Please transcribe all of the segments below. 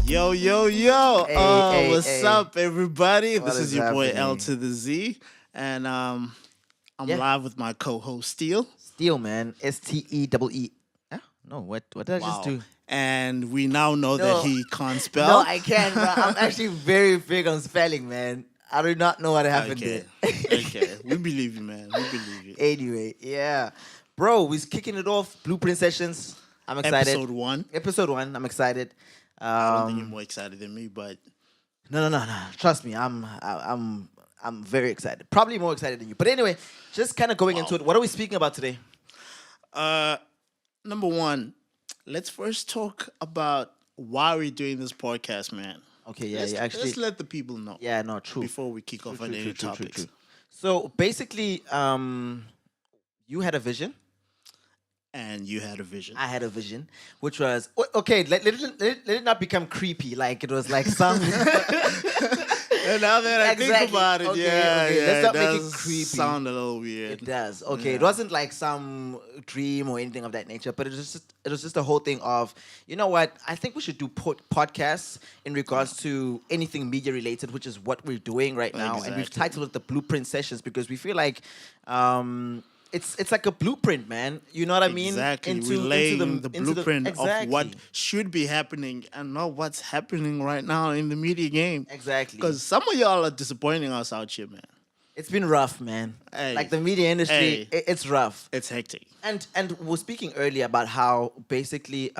Yo, yo, yo. What's Hey. up, everybody? What This is is your boy happening? L to the Z. And I'm Yeah. live with my co-host Steel. Steel, man. Steel. Ah, no, what did I just Wow. do? And we now know that No. he can't No, spell. I can't, bro. I'm actually very big on spelling, man. I do not know what happened Okay. there. Okay. We believe you, man. We believe you. Anyway, yeah. Bro, we're kicking it off. Blueprint sessions. I'm excited. Episode 1. Episode 1. I'm excited. I don't think you're more excited than me, but No. Trust me, I'm very excited. Probably more excited than you. But anyway, just kind of going into it. What are we speaking about today? number 1, let's first talk about why we're doing this podcast, man. Okay, yeah, let's, yeah. Actually, let's let the people know yeah, no, true. before we kick off on any topics. So basically, you had a vision. And you had a vision. I had a vision, which was okay. Let it not become creepy. Like it was like some. And now that I think about it, Okay, yeah, okay. yeah, Let's not it make it does creepy. sound a little weird. It does. Okay, it Yeah. wasn't like some dream or anything of that nature, but it was just a whole thing of, you know what? I think we should do podcasts in regards to anything media related, which is what we're doing right now, and we've Exactly. titled it the Blueprint Sessions because we feel like. It's like a blueprint, man. You know what I mean? Exactly. We're laying the into blueprint of what Exactly. should be happening and not what's happening right now in the media game. Exactly. Because some of y'all are disappointing us out here, man. It's been rough, man. Hey. Like the media industry, Hey. it's rough. It's hectic. And we were speaking earlier about how basically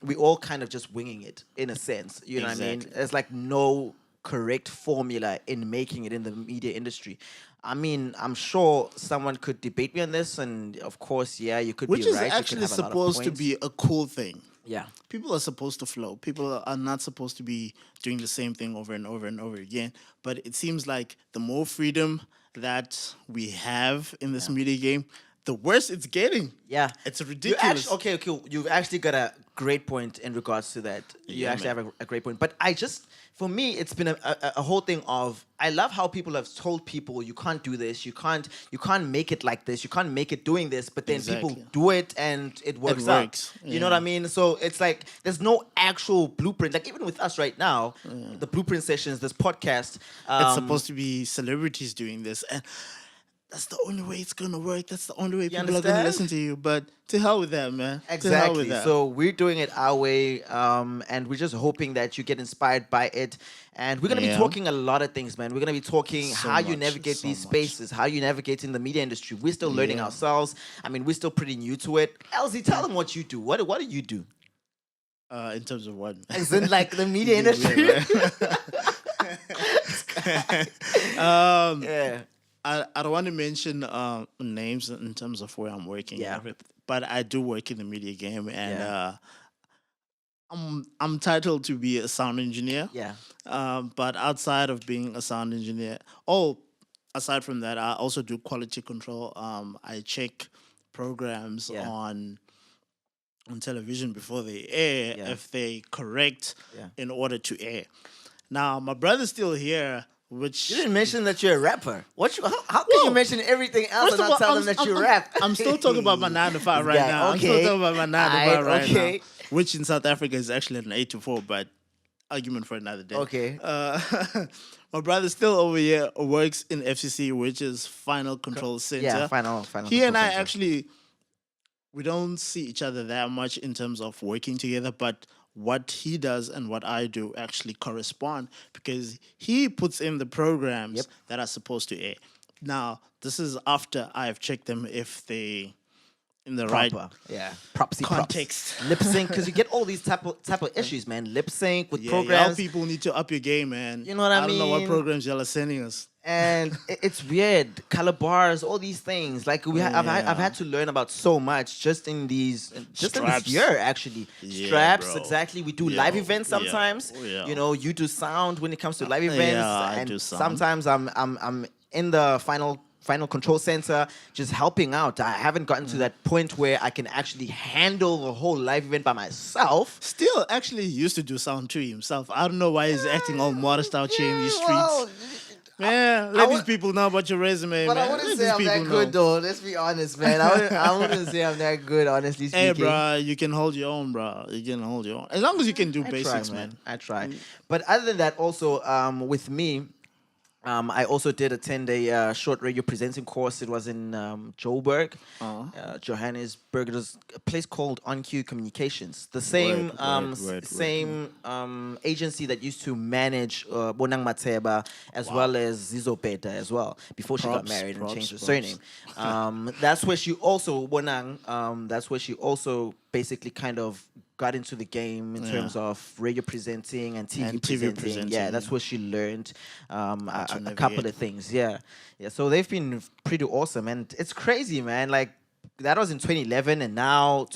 we all kind of just winging it in a sense. You know what I mean? Exactly. There's like no correct formula in making it in the media industry. I mean, I'm sure someone could debate me on this, and of course, yeah, you could Which be is right. You could actually have a lot of supposed to points. be a cool thing. Yeah. People are supposed to flow. People are not supposed to be doing the same thing over and over and over again. But it seems like the more freedom that we have in this media game, the worse it's getting. Yeah, It's You ridiculous. okay. You've actually got a great point in regards to that. You Yeah, actually man. have a great point. But for me, it's been a whole thing of I love how people have told people you can't do this, you can't make it like this, you can't make it doing this, but then people Exactly. do it and it works out. works, You know what I mean? So it's like there's no actual blueprint. Like even with us right now, the blueprint sessions, this podcast, It's supposed to be celebrities doing this. And that's the only way it's going to work. That's the only way people are going to understand? listen to you. But to hell with that, man. To hell Exactly. with that. So we're doing it our way, and we're just hoping that you get inspired by it. And we're gonna be Yeah. talking a lot of things, man. We're gonna be talking So how you much, navigate so these much. spaces, how you navigate in the media industry. We're still learning Yeah. ourselves. I mean, we're still pretty new to it. L-Zee, tell them what you do. What do you do? In terms of what? As in, like the media Weird, industry. right? Yeah. I don't want to mention names in terms of where I'm working. Yeah. But I do work in the media game, and Yeah. I'm titled to be a sound engineer. Yeah. But outside of being a sound engineer, aside from that, I also do quality control. I check programs Yeah. on television before they air Yeah. if they correct Yeah. in order to air. Now, my brother's still here, which You didn't mention that you're a rapper. How can you Whoa. mention everything else and not tell them that you rap? I'm still talking about my 9 to 5 right Yeah, now. I'm okay. still talking about my 9 to 5 Aight, right okay. now, which in South Africa is actually an 8 to 4, but argument for another day. Okay. My brother still over here works in FCC, which is Final Control Center. Yeah, final. He and control I center. actually, we don't see each other that much in terms of working together, but what he does and what I do actually correspond because he puts in the programs Yep. that are supposed to air. Now, this is after I've checked them if they in the right Proper. Yeah. Propsy context. Lip sync, because you get all these type of issues, man. Lip sync with Yeah, programs. y'all people need to up your game, man. You know what I I don't know what mean? programs y'all are sending us. And it's weird, color bars, all these things. Like I've Yeah. had to learn about so much just in this Straps. year, actually. Yeah, Straps, bro. exactly. We do Yeah, live events yeah, sometimes. yeah. You know, you do sound when it comes to live events, Yeah, I and do sound. sometimes I'm in the final control center just helping out. I haven't gotten to that point where I can actually handle the whole live event by myself. Still, actually, he used to do sound too himself. I don't know why he's acting all modest out here in these streets. Well, Man, I let these would- people know about your resume, But I man. wouldn't Let say these I'm that people good know. though. Let's be honest, man. I wouldn't say I'm that good, honestly Hey, speaking. bro, you can hold your own, bro. You can hold your own. As long as you can do I basics, try, man. man. I try. But other than that, also with me, I also did attend a short radio presenting course. It was in Joburg, Johannesburg. It was a place called On Cue Communications, the same Word. agency that used to manage Bonang Mateba as Wow. well as Zizo Beta as well before she got Props, married and changed her props. surname. That's where she also Bonang. That's where she also basically kind of got into the game in Yeah. terms of radio presenting and TV And TV presenting. Yeah, that's presenting. where she learned How to a couple navigate. of things. Yeah, yeah. So they've been pretty awesome, and it's crazy, man. Like that was in 2011, and now That's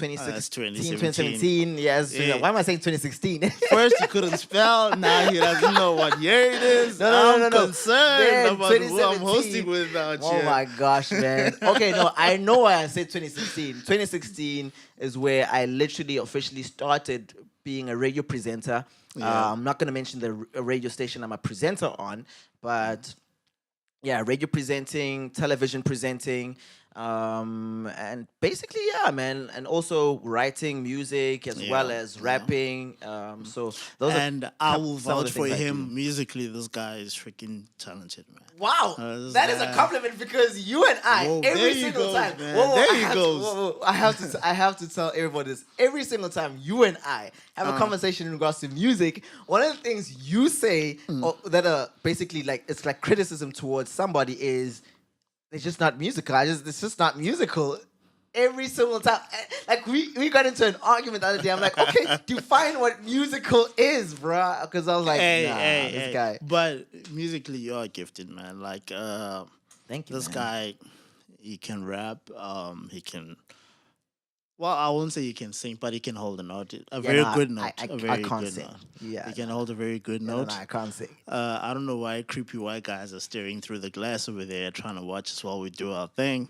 2016, 2017. 2017. Yes. Yeah. Why am I saying 2016? First, he couldn't spell. Now he doesn't know what year it is. No. I'm concerned Man, about who I'm 2017. hosting with out Oh here. my gosh, man. Okay, no, I know why I said 2016. 2016 is where I literally officially started being a radio presenter. Yeah. I'm not going to mention the radio station I'm a presenter on, but yeah, radio presenting, television presenting, and basically, yeah, man, and also writing music as well Yeah, as yeah. rapping. So those And I will some of the vouch for things I him do. musically. This guy is freaking talented, man. Wow, This that is a guy- compliment because you and I Whoa, every there you single goes, time. man. Whoa, There I you have to- goes. whoa, I have to tell everybody this. Every single time you and I have a conversation in regards to music, one of the things you say that are basically like it's like criticism towards somebody is it's just not musical. It's just not musical. Every single time, like we got into an argument the other day. I'm like, okay, define what musical is, bruh. Because I was like, this guy. But musically, you're gifted, man. Like, Thank you, this man. guy, he can rap. He can. Well, I won't say he can sing, but he can hold a note. A very no, good note. I A very can't good sing. note. Yeah, He can no. hold a very good No, note. I can't sing. I don't know why creepy white guys are staring through the glass over there trying to watch us while we do our thing.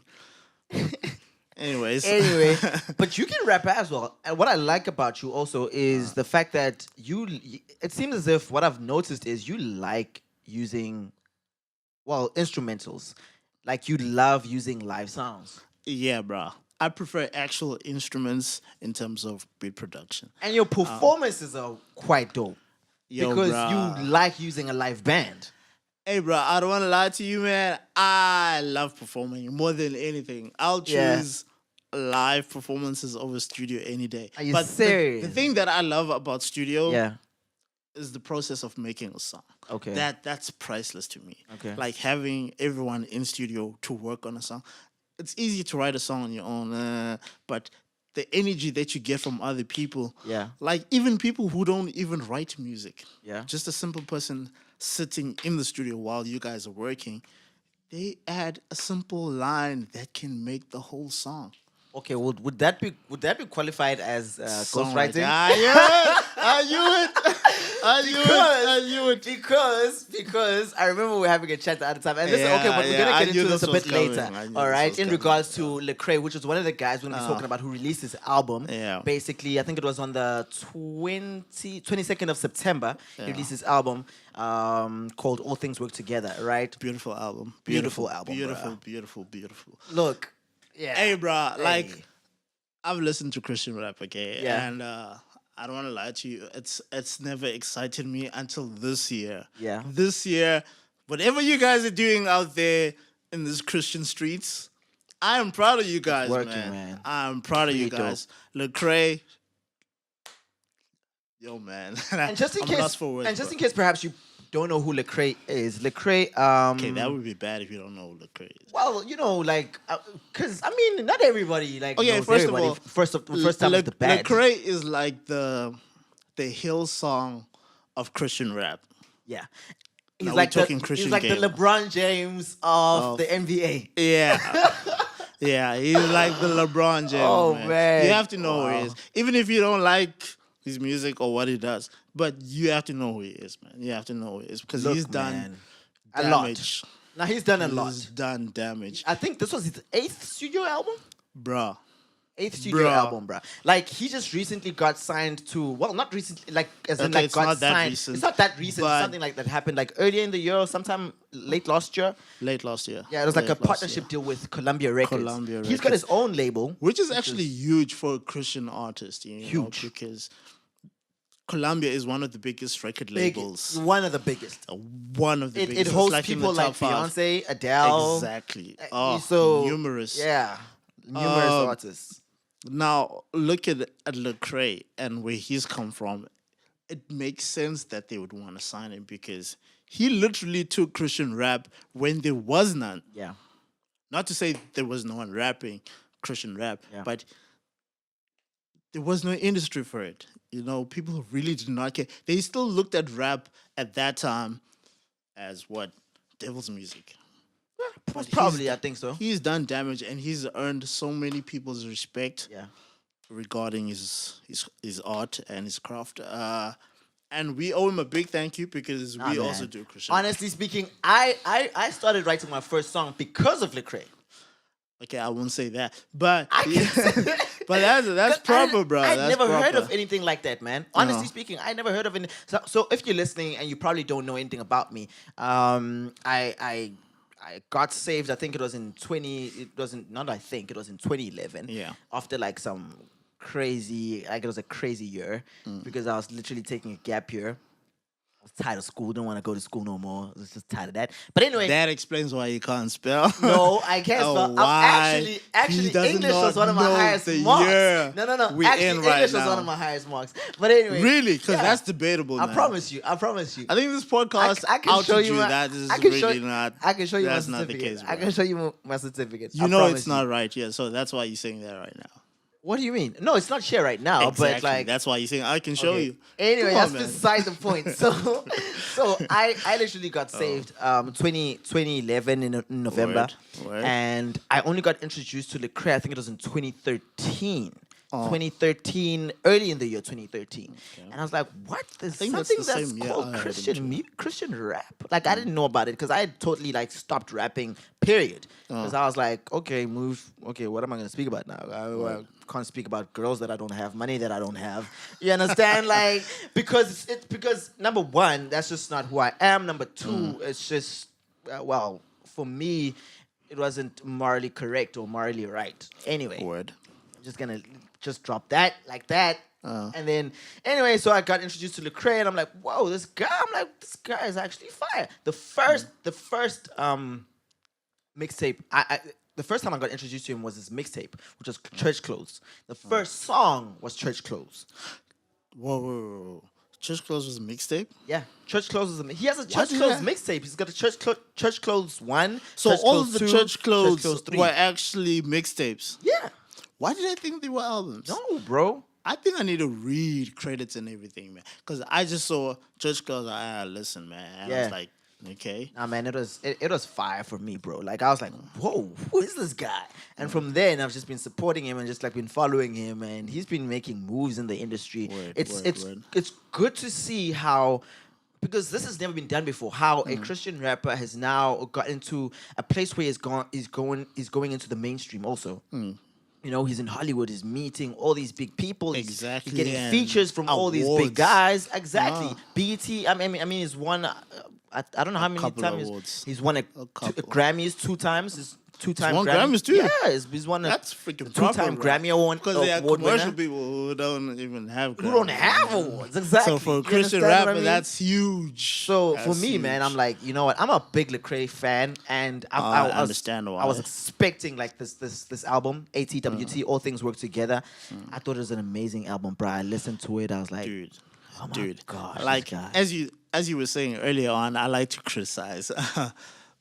Anyways. Anyway, but you can rap as well. And what I like about you also is the fact that it seems as if what I've noticed is you like using, well, instrumentals. Like you love using live sounds. Yeah, bro. I prefer actual instruments in terms of beat production. And your performances are quite dope. Yo, Because bruh. you like using a live band. Hey, bro, I don't want to lie to you, man. I love performing more than anything. I'll Yeah. choose live performances over studio any day. Are you but serious? The thing that I love about studio Yeah. is the process of making a song. Okay. That's priceless to me. Okay. Like having everyone in studio to work on a song. It's easy to write a song on your own, but the energy that you get from other people, Yeah. like even people who don't even write music, Yeah. just a simple person sitting in the studio while you guys are working, they add a simple line that can make the whole song. Okay, would that be qualified as ghostwriting? I knew it. Because I remember we were having a chat the other time, and this Yeah, okay, but we're yeah, gonna I get knew into this a this was bit coming. later. I knew All this right, was in coming. regards to Lecrae, which was one of the guys we're gonna be talking about who released his album. Yeah. Basically, I think it was on the 22nd of September. He released his album called All Things Work Together. Right? Beautiful album. Beautiful album, Beautiful, bruh. beautiful. Look, yeah. Hey, bro, like Hey. I've listened to Christian rap, okay, Yeah. and I don't want to lie to you. It's never excited me until this year. Yeah. This year, whatever you guys are doing out there in these Christian streets, I am proud of you guys, working, man. man. I'm proud of you Pretty dope. guys. Lecrae, yo, man. And just in I'm case, lost for words, in bro. case perhaps you don't know who Lecrae is, Lecrae. Okay, that would be bad if you don't know who Lecrae is. Well, you know, like, cause I mean, not everybody like. Okay, knows first of everybody. all, first time with the band. Lecrae is like the Hill song of Christian rap. Yeah, Now we're talking Christian he's like game. the LeBron James of Of- the NBA. Yeah. Yeah, he's like the LeBron James. Oh, man. man. You have to know who he Wow. is. Even if you don't like his music or what he does, but you have to know who he is, man. You have to know who he is because Look, he's done man, a lot. damage. Now he's done a lot. He's done damage. I think this was his 8th studio album. Bruh. Eighth studio Bruh. album, bruh. Like he just recently got signed to. Well, not recently. Like as in Okay, like it's got not that signed. recent, It's not that recent. but- Something like that happened like earlier in the year or sometime late last year. Late last year. Yeah, it was like a Late last partnership year. deal with Columbia Records. Columbia He's got Records. his own label, Which is actually huge for a Christian artist, Huge. because Columbia is one of the biggest record big, labels. one of the biggest. One of the It biggest. It's hosts like in the people like top five. Beyonce, Adele. Exactly. So numerous. Yeah, numerous Um, artists. Now look at Lecrae and where he's come from. It makes sense that they would want to sign him because he literally took Christian rap when there was none. Yeah, Not to say there was no one rapping Christian rap, Yeah. but there was no industry for it. People really did not care. They still looked at rap at that time as what? Devil's music. But probably I think so. He's done damage and he's earned so many people's respect Yeah. regarding his art and his craft. And we owe him a big thank you because we man. also do Christian. Honestly speaking, I started writing my first song because of Lecrae. Okay, I won't say that, but I can say that. but that's proper, bro. I'd That's never heard proper. of anything like that, man. Honestly No. speaking, I never heard of any. So if you're listening and you probably don't know anything about me, I got saved. I think it was in 20. It wasn't. Not I think it was in 2011. Yeah. After like some crazy, like it was a crazy year because I was literally taking a gap year. I was tired of school. Didn't want to go to school no more. I was just tired of that. But anyway, That explains why you can't spell. no, I can't Oh, spell. why? He Actually, does English not was one of my know highest the marks. year No. we're Actually, in English right was now. one of my highest marks. But anyway, Really? Because yeah. that's debatable. I man. promise you. I promise you. I think this podcast I can show outed you you. my, That is I can really show, not. I can show you my that's not the certificate. case. I Bro. can show you my certificate. You I know promise it's not right. Yeah. So that's why you're saying that right now. What do you mean? No, it's not here right now. Exactly. But like, that's why you're saying I can show okay. you. Anyway, Come on, that's man. beside the point. So I literally got saved 2011 in November. Word. And I only got introduced to Lecrae, I think it was in 2013. 2013, early in the year 2013. And I was like, what? There's think that's something the that's same year I called heard him Christian rap. Like, I didn't know about it because I had totally like stopped rapping, period. Because I was like, okay, what am I going to speak about now? I can't speak about girls that I don't have, money that I don't have. You understand? Like, because number one, that's just not who I am. Number two, it's just, for me, it wasn't morally correct or morally right. Anyway. Word. I'm just gonna just drop that like that. And then anyway, so I got introduced to Lecrae and I'm like, whoa, this guy is actually fire. The first mixtape, the first time I got introduced to him was his mixtape, which was Church Clothes. The first song was Church Clothes. Whoa. Church Clothes was a mixtape? Yeah, Church Clothes he has a What Church did Clothes I- mixtape. He's got a Church Clothes 1. So Church all Clothes of the 2, Church Clothes 3. were actually mixtapes. Yeah. Why did I think they were albums? No, bro. I think I need to read credits and everything, man. Because I just saw Church Clothes. Listen, man. And I Yeah. was like, okay. Nah, man, it was fire for me, bro. Like, I was like, whoa, who is this guy? And from then, I've just been supporting him and just like been following him, and he's been making moves in the industry. Word. It's good to see how, because this has never been done before, how a Christian rapper has now got into a place where he's going into the mainstream also. You know, he's in Hollywood, he's meeting all these big people. Exactly, He's getting and features from all these big awards. guys. Exactly. Yeah. BET, I mean, he's won, I don't know how many couple of times awards. he's won couple. Grammys 2 times. He's 2-time won Grammy. Grammys too? Yeah, he's won a That's freaking 2-time proper, bro. Grammy award. Because there are award commercial winner. people who don't even have Who don't Grammys. have awards. Exactly. So for a You Christian understand what rapper, I mean? that's huge. So for That's me, man, huge. I'm like, you know what? I'm a big Lecrae fan, and I was, understand why. I was expecting like this album, ATWT, All Things Work Together. I thought it was an amazing album, bro. I listened to it. I was like, dude. oh my Dude, gosh, like this guy. as you were saying earlier on, I like to criticize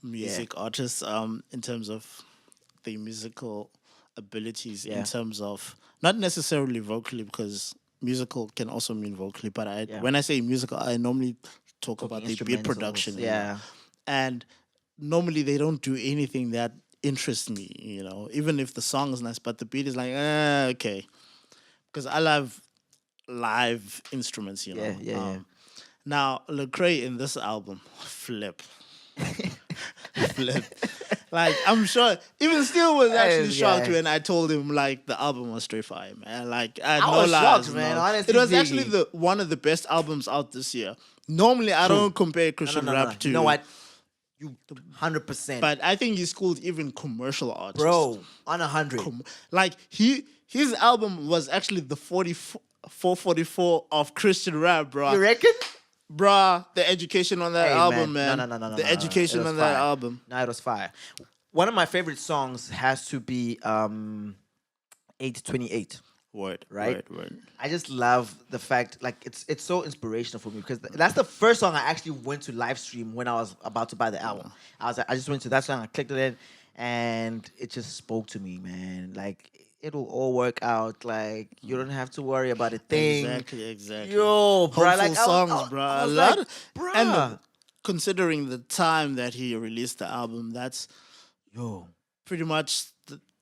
music artists in terms of the musical abilities, Yeah. in terms of not necessarily vocally, because musical can also mean vocally, but when I say musical, I normally talk about the beat Instrumentals, production. you know. yeah. And normally they don't do anything that interests me, even if the song is nice, but the beat is like, okay. Because I love live instruments, Yeah. Now, Lecrae in this album, flip. Like I'm sure even Steel was actually This shocked guy. when I told him like the album was straight fire, man. Like I had I no was lies, shocked, man, no. honestly It was actually speaking. the one of the best albums out this year. Normally I True. don't compare No, no, Christian no, no, no. rap to You know what? You 100%, but I think he schooled even commercial artists. bro. On 100. Like his album was actually the 444 of Christian rap, bro. You reckon? Bruh, the education on that Hey, album, man. man. No, no, no, no, no, The no, no. It education was on that fire. album. No, it was fire. One of my favorite songs has to be 828. Word, Right? word. I just love the fact, like, it's so inspirational for me because that's the first song I actually went to live stream when I was about to buy the album. I just went to that song, I clicked it in, and it just spoke to me, man. Like, it'll all work out. Like, you don't have to worry about a thing. Exactly. Yo, bro, Hopeful like songs, bro. I A was lot like, of, bruh. and considering the time that he released the album, that's Yo, pretty much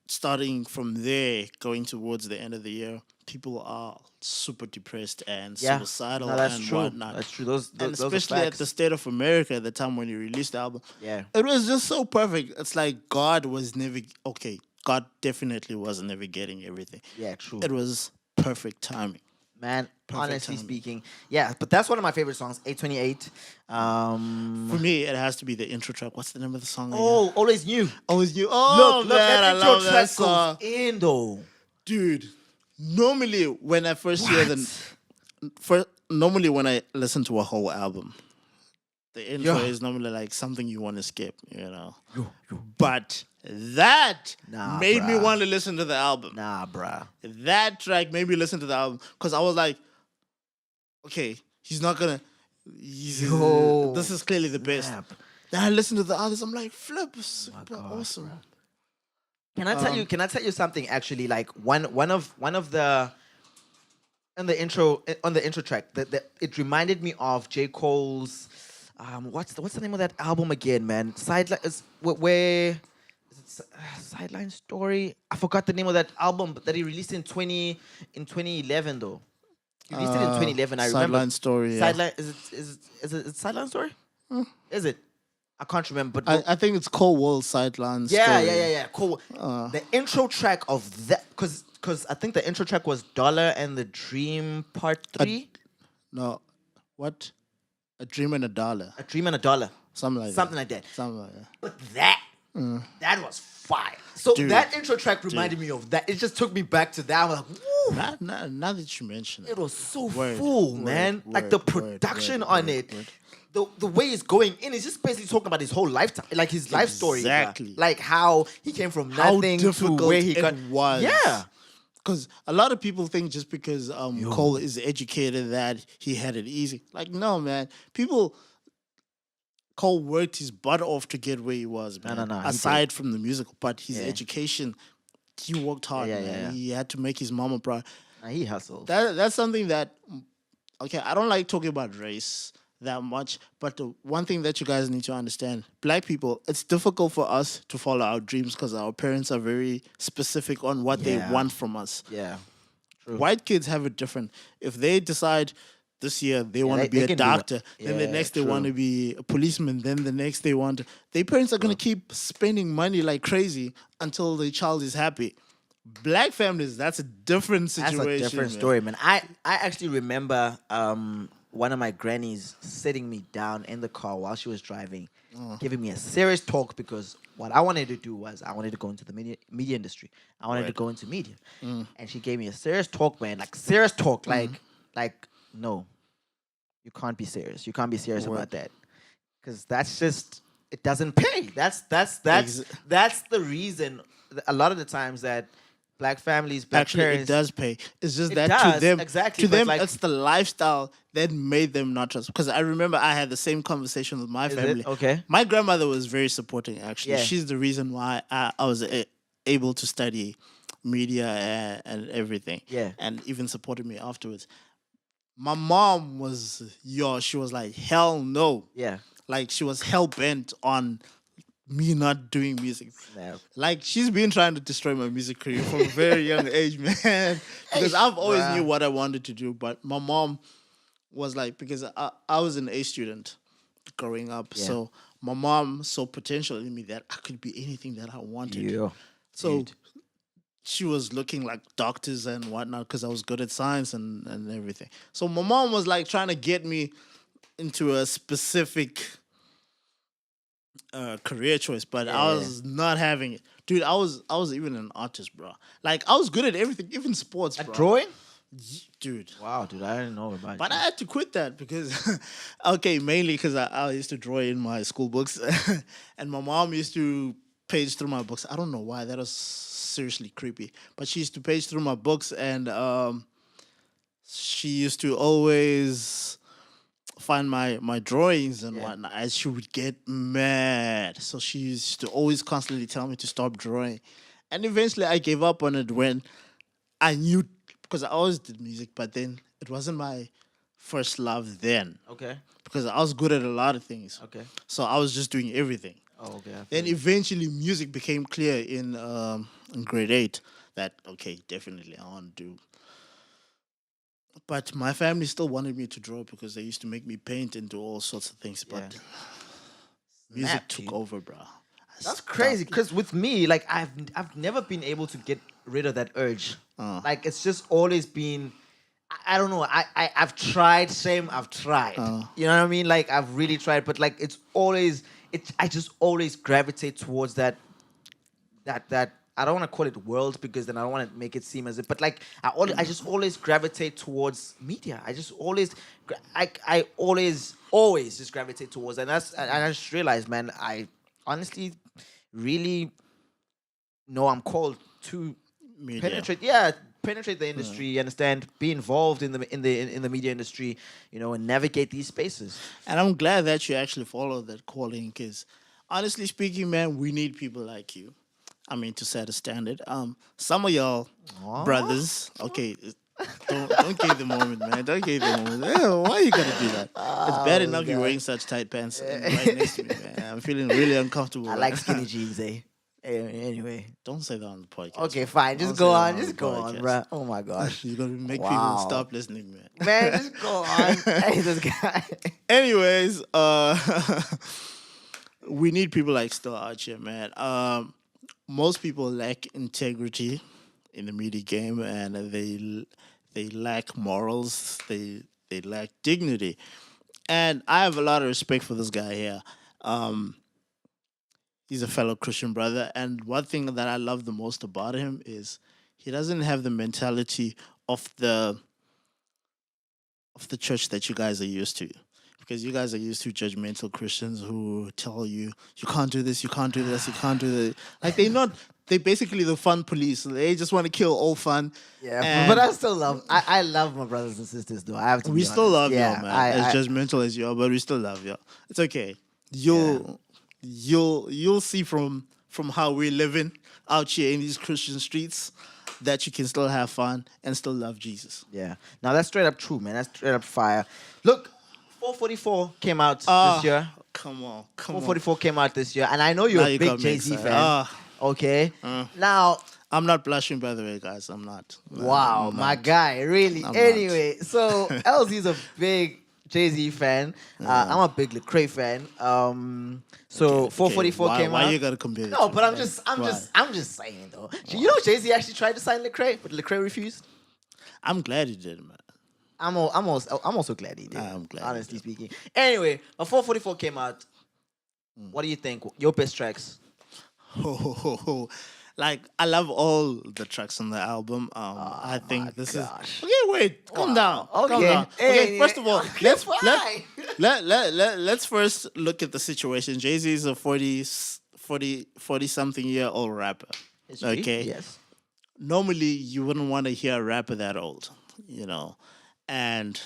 starting from there, going towards the end of the year. People are super depressed and yeah, suicidal no, that's and true. whatnot. That's true. Those And those are especially at facts. the state of America at the time when he released the album, Yeah, it was just so perfect. It's like God was never okay. God definitely was never getting everything. yeah, true. It was perfect timing. Man, Perfect honestly timing. speaking, yeah. But that's one of my favorite songs, 828. For me, it has to be the intro track. What's the name of the song? Oh, always new. Always you. Oh Look, man, that I intro love that track song, goes in though. dude. Normally, when I first hear normally when I listen to a whole album, the intro Yeah. is normally like something you want to skip, you know. Yo. But that Nah, made me bruh. want to listen to the album. Nah, bruh. That track made me listen to the album because I was like, okay, he's not gonna. Yo, This is clearly the best. snap. Then I listened to the others. I'm like, flip, super God, awesome. Can I tell you? Can I tell you something? Actually, like one of the on the intro track that it reminded me of J. Cole's what's the name of that album again, man? Sideline is where is it Sideline Story? I forgot the name of that album that he released in 2011 though. He released it in 2011. I remember. Sideline Story. Yeah. Sideline is it Sideline Story? Is it? I can't remember. But I think it's Cold World Sideline yeah, Story. yeah. Cool. The intro track of that, because I think the intro track was Dollar and the Dream Part 3. No, what? A Dream and a Dollar. A Dream and a Dollar. Something like Something that. like that. Something like that. But that was fire. So Dude. that intro track reminded me of that. It just took me back to that. I was like, woo. Now that you mention it. It was so Word, full, word, man. Like word, the word, production word, on word, it. word. The way it's going in is just basically talking about his whole lifetime, like his life story. bruh. Exactly. Like how he came from How nothing to difficult where he it got. was. Yeah. Because a lot of people think just because Cole is educated that he had it easy. Like, no, man. Cole worked his butt off to get where he was, man. No, he Aside from the musical, but his Yeah. education, he worked hard, Yeah, man. yeah. He had to make his mama proud. Nah, he hustled. That's something that, okay, I don't like talking about race that much, but the one thing that you guys need to understand, black people, it's difficult for us to follow our dreams because our parents are very specific on what they Yeah. want from us. Yeah. True. White kids have it different. If they decide this year they want to be they a can do that. doctor, then the Yeah, next they true. want to be a policeman, then the next they want to, their parents are going to keep spending money like crazy until the child is happy. Black families, that's a different situation. That's a different man. story, man. I actually remember one of my grannies sitting me down in the car while she was driving, giving me a serious talk because what I wanted to do was I wanted to go into the media industry. I wanted to go into media, and she gave me a serious talk, man. Like serious talk, like no, you can't be serious. You can't be serious about that because that's just it doesn't pay. That's the reason. A lot of the times that black families, black Actually, parents, it does pay. It's just It that does, to them, exactly, to but them, like- it's the lifestyle that made them not trust. Because I remember I had the same conversation with my Is it? family. Okay. My grandmother was very supporting. Actually, Yeah. she's the reason why I was able to study media and everything. Yeah. and even supported me afterwards. My mom was she was like, hell no. Yeah. Like she was hell bent on me not doing music. Snap. Like she's been trying to destroy my music career from a very young age, man. Because I've always bruh. knew what I wanted to do, but my mom was like, because I was an A student growing up, Yeah. so my mom saw potential in me that I could be anything that I wanted. Yeah. So she was looking like doctors and whatnot because I was good at science and everything. So my mom was like trying to get me into a specific career choice, but I Yeah. was not having it. Dude, I was even an artist, bro. Like I was good at everything, even sports, At bro. drawing? Dude. Wow, dude, I didn't know about But you. I had to quit that because, okay, mainly because I used to draw in my school books, and my mom used to page through my books. I don't know why that was seriously creepy, but she used to page through my books, and she used to always find my drawings and Yeah. whatnot, and she would get mad. So she used to always constantly tell me to stop drawing, and eventually I gave up on it when I knew because I always did music, but then it wasn't my first love then Okay. because I was good at a lot of things. Okay. So I was just doing everything. Oh, okay. I feel Then you. eventually music became clear in grade 8 that okay, definitely I want to do. But my family still wanted me to draw because they used to make me paint and do all sorts of things. Yeah. But music Snap, took dude. over, bro. That's crazy. Because with me, like I've never been able to get rid of that urge. Like it's just always been. I don't know. I've tried. Same. I've tried. You know what I mean? Like I've really tried, but like it's always. I just always gravitate towards that. I don't want to call it world because then I don't want to make it seem as if. But like I just always gravitate towards media. I just always. I always just gravitate towards, and I just realized, man. I honestly really know I'm called to Media. penetrate the industry, you understand, be involved in the media industry, and navigate these spaces. And I'm glad that you actually follow that calling because, honestly speaking, man, we need people like you. I mean, to set a standard. Some of y'all Aw. brothers, okay, don't give the moment, man. Don't give the moment. Why you gotta do that? It's bad Oh enough you're god. wearing such tight pants right next to me, man. I'm feeling really uncomfortable. I Right like now. skinny jeans, eh? Anyway. Don't say that on the podcast. Okay, Bro. fine. Don't Just say go that on. on the Just go on, podcast. bruh. Oh my gosh. You're gonna make people Wow. stop listening, man. Man, just go on. Hey, this guy. Anyways, we need people like Still out here, man. Most people lack integrity in the media game, and they lack morals. They lack dignity, and I have a lot of respect for this guy here. He's a fellow Christian brother, and one thing that I love the most about him is he doesn't have the mentality of the church that you guys are used to. Because you guys are used to judgmental Christians who tell you you can't do this, you can't do this, you can't do that. Like they basically the fun police. They just want to kill all fun. Yeah, but And I still love. I love my brothers and sisters, though. I have to we be still honest. love y'all, Yeah, man. As I judgmental as you are, but we still love y'all. It's okay. yeah. You'll see from how we're living out here in these Christian streets that you can still have fun and still love Jesus. Yeah. Now that's straight up true, man. That's straight up fire. Look, 444 came out this Ah, year. come on, come on. 444 came out this year, and I know you're Now a you big got me Jay Z excited. fan. Ah. Okay. Now, I'm not blushing, by the way, guys. I'm not. wow, I'm my not. guy, really. I'm not. Anyway, so L-Zee's a big Jay Z fan. I'm a big Lecrae fan. So Okay, 444 why, came why out. you gotta compare the No, two, but I'm man? just saying though. You know, Jay Z actually tried to sign Lecrae, but Lecrae refused. I'm glad you did, man. I'm also glad he did. I'm glad he honestly did. speaking. Anyway, a 444 came out. What do you think? Your best tracks? Ho, ho, ho, ho. Like I love all the tracks on the album. I my think this gosh. is okay. Wait, calm down. Calm Okay. down. Okay, Hey, first of all, okay, let's fine. let's first look at the situation. Jay-Z is a 40 something year old rapper. History? Okay. Yes. Normally you wouldn't want to hear a rapper that old, and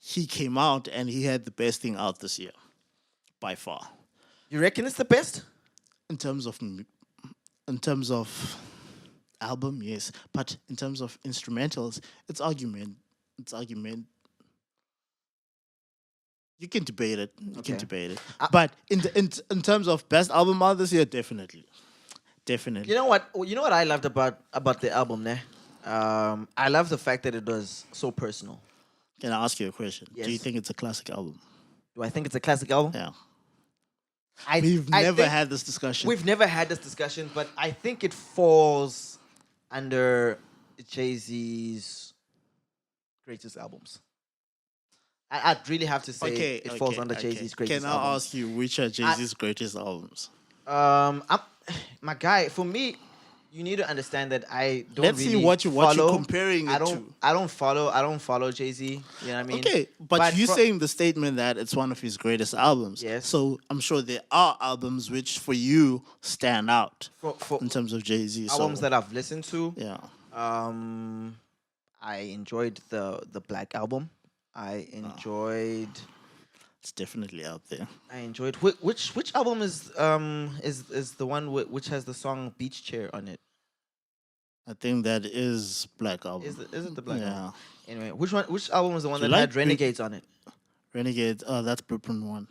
he came out and he had the best thing out this year by far You reckon it's the best? in terms of in terms of album, yes, but in terms of instrumentals, it's argument. You can debate it. You can Okay. debate it. But in terms of best album out this year, definitely. Definitely. You know what? You know what I loved about the album, ne? I love the fact that it was so personal. Can I ask you a question? Do you Yes. think it's a classic album? Do I think it's a classic album? Yeah. We've I never think had this discussion. we've never had this discussion, but I think it falls under Jay-Z's greatest albums. I'd really have to say Okay, it falls okay, under okay. Jay-Z's Can greatest I albums. ask you which are Jay Z's greatest albums? I'm, my guy, for me, you need to understand that I don't Let's see really what you're follow. comparing it to. I don't follow Jay-Z. You know what I mean? Okay, but you fro- saying the statement that it's one of his greatest albums. Yes. So I'm sure there are albums which for you stand out for in terms of Jay Z. albums So that I've listened to, yeah, I enjoyed the Black album. I enjoyed. it's definitely out there. I enjoyed which album is the one which has the song Beach Chair on it? I think that is Black Album. Is it the Black Yeah. album? Anyway, which album was the one Do that you had like Renegades on it? Renegade. Oh, that's Blueprint One.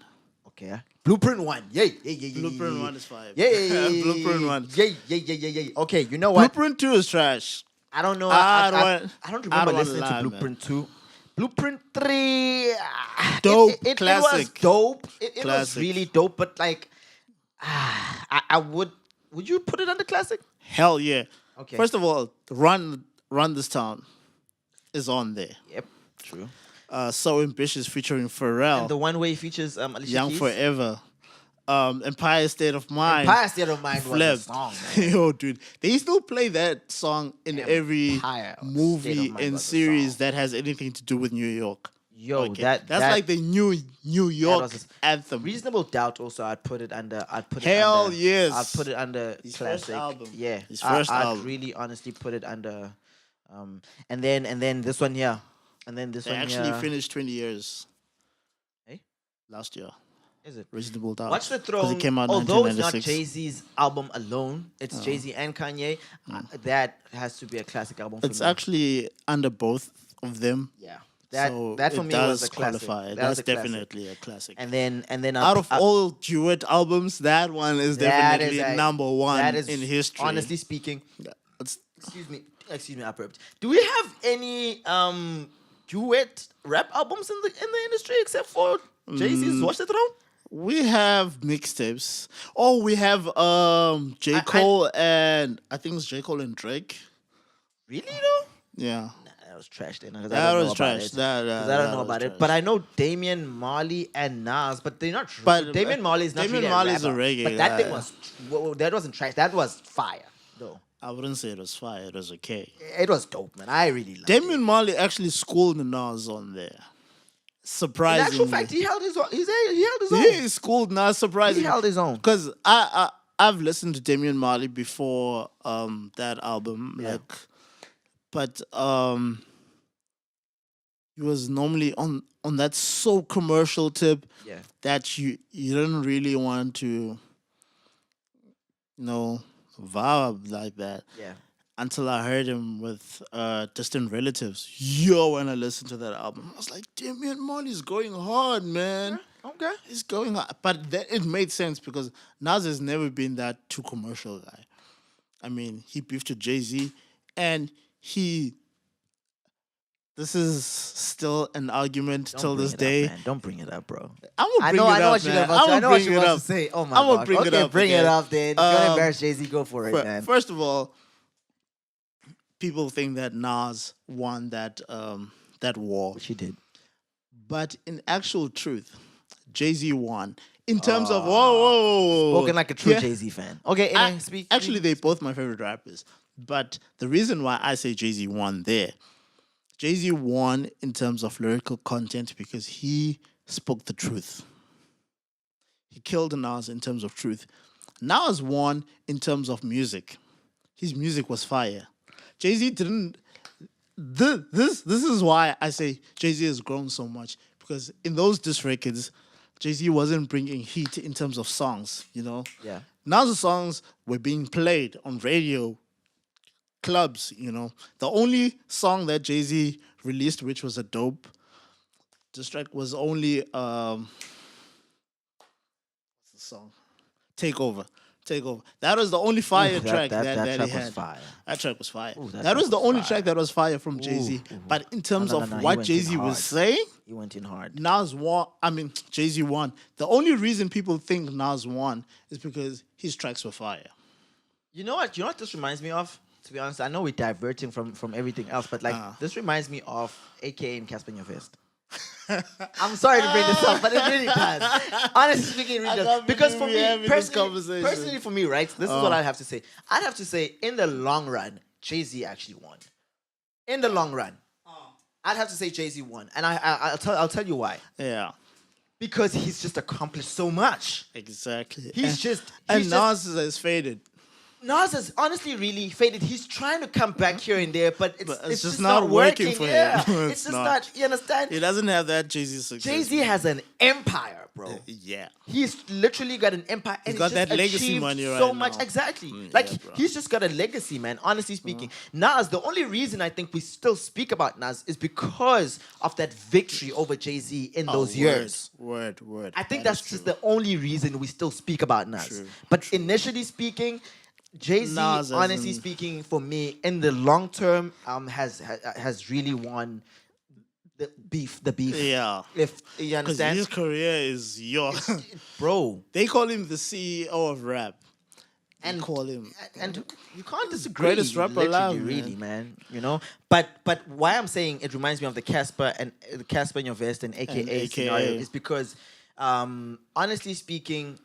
Okay. Blueprint One. Yay, yay, yay, yay. Blueprint yay, One is fire. Yay. Blueprint One. Yay, yay, yay, yay, yay. Okay, you know what? Blueprint Two is trash. I don't know. I don't I want- don't I remember don't wanna listening lie, to man. Blueprint 2. Blueprint 3. Dope, It was classic. dope. It was Classic. really dope, but like, I would you put it under classic? Hell yeah. Okay. First of all, Run This Town is on there. Yep, true. So Ambitious featuring Pharrell. And the one where he features Alicia Young Keys. Forever. Empire State of Mind. Empire State of Mind was a Flipped. song, man. Yo, dude. They still play that song in every Empire State movie of Mind and was a series song. that has anything to do with New York. Yo, Okay. that's like the new York was anthem. Reasonable Doubt. Also, I'd put it under. Hell under, yes. I'd put it under His first classic. album. Yeah, His first I'd album. really honestly put it under. And then this one here, and then this They one actually here. finished 20 years Hey? last year. Is it? Reasonable Doubt. Watch the 'Cause Throne. It came out in Although it's not 1996. Jay-Z's album alone, it's Jay-Z and Kanye. That has to be a classic album for It's me. actually under both of them. Yeah. So That for it me does was a classic. qualify. That was That's a classic. definitely a classic. And then Out of all duet albums, that one is that definitely is a- number one that is, in history. Honestly speaking, It's- excuse me, I burped. Do we have any duet rap albums in the industry except for Jay-Z's Watch the Throne? we have mixtapes. Oh, we have J. I- Cole and I think it's J. Cole and Drake. Really though? Yeah. That was trash then. 'cause I That don't know was about trash. it. That 'Cause I don't know was about it. trash. But I know Damian Marley and Nas, but they're not. But, Damian Marley is not Damian really Marley's a rapper. reggae But that thing guy. was that wasn't trash. That was fire though. I wouldn't say it was fire. It was okay. It was dope, man. I really liked Damian Marley actually schooled Nas on there. it. In Surprisingly. actual fact, he held his own. He held his own. Yeah, he schooled Nas surprisingly. He held his own. Because I've listened to Damian Marley before that album. Yeah. But he was normally on that so commercial tip Yeah. that you didn't really want to vibe like that. Yeah. Until I heard him with Distant Relatives. Yo, when I listened to that album, I was like, Damian Marley's going hard, man. Okay. He's going hard. But it made sense because Nas has never been that too commercial guy. I mean, he beefed with Jay-Z and this is still an argument till this day. Man. Don't bring it up, bro. I'm gonna I bring know. it I know up, what you're man. about to. I I'm know gonna what bring you it want up. to say. Oh my I'm gonna god. bring it Okay, up bring it again. up then. If you're gonna Um, embarrass Jay-Z, go for it, man. First of all, people think that Nas won that war, Which he did. but in actual truth, Jay-Z won. In terms of whoa, Spoken like a true Yeah. Jay-Z fan. Okay, anyway, speak. Actually, they're both my favorite rappers. But the reason why I say Jay-Z won there, Jay-Z won in terms of lyrical content because he spoke the truth. He killed Nas in terms of truth. Nas won in terms of music. His music was fire. Jay-Z didn't. This is why I say Jay-Z has grown so much because in those diss records, Jay-Z wasn't bringing heat in terms of songs. Yeah. Nas' songs were being played on radio, clubs. The only song that Jay-Z released, which was a dope diss track, was only what's the song? Takeover. Take Over. That was the only fire Ooh, track that that he track had. was fire. That track was fire. Ooh, that that was track the was only fire. track that was fire from Jay-Z. Ooh, ooh. But in terms of He what went in Jay-Z was hard. saying, He went in hard. Nas won. I mean, Jay-Z won. The only reason people think Nas won is because his tracks were fire. You know what? You know what this reminds me of? To be honest, I know we're diverting from everything else, but like this reminds me of AKA and Casper in Your Vest. I'm sorry to bring this up, but it really does. Honestly speaking, it really does. Because for me, personally for me, right? This is what I have to say. I'd have to say, in the long run, Jay-Z actually won. In the long run, I'd have to say Jay-Z won, and I'll tell you why. Yeah. Because he's just accomplished so much. Exactly. He's just Nas has faded. Nas has honestly really faded. He's trying to come back here and there, but it's just not working for him. Yeah. It's it's just not. not. You understand? He doesn't have that Jay-Z success. Jay-Z has an empire, bro. Yeah. He's literally got an empire, and He's got just that legacy achieved money right so much. now. Exactly. Yeah, bro. He's just got a legacy, man. Honestly speaking, Nas. The only reason I think we still speak about Nas is because of that victory over Jay-Z in those years. Word. I think That that's is just true. the only reason we still speak about Nas. True, But initially speaking, Jay-Z, Nas honestly hasn't- speaking, for me, in the long term, has really won the beef. Yeah. If you Because understand, his career is yours. bro. They call him the CEO of rap. And call him. and you can't disagree. Greatest rapper literally, alive, really, man. You know, but why I'm saying it reminds me of the Casper in Your Vest and AKA scenario is because, honestly speaking,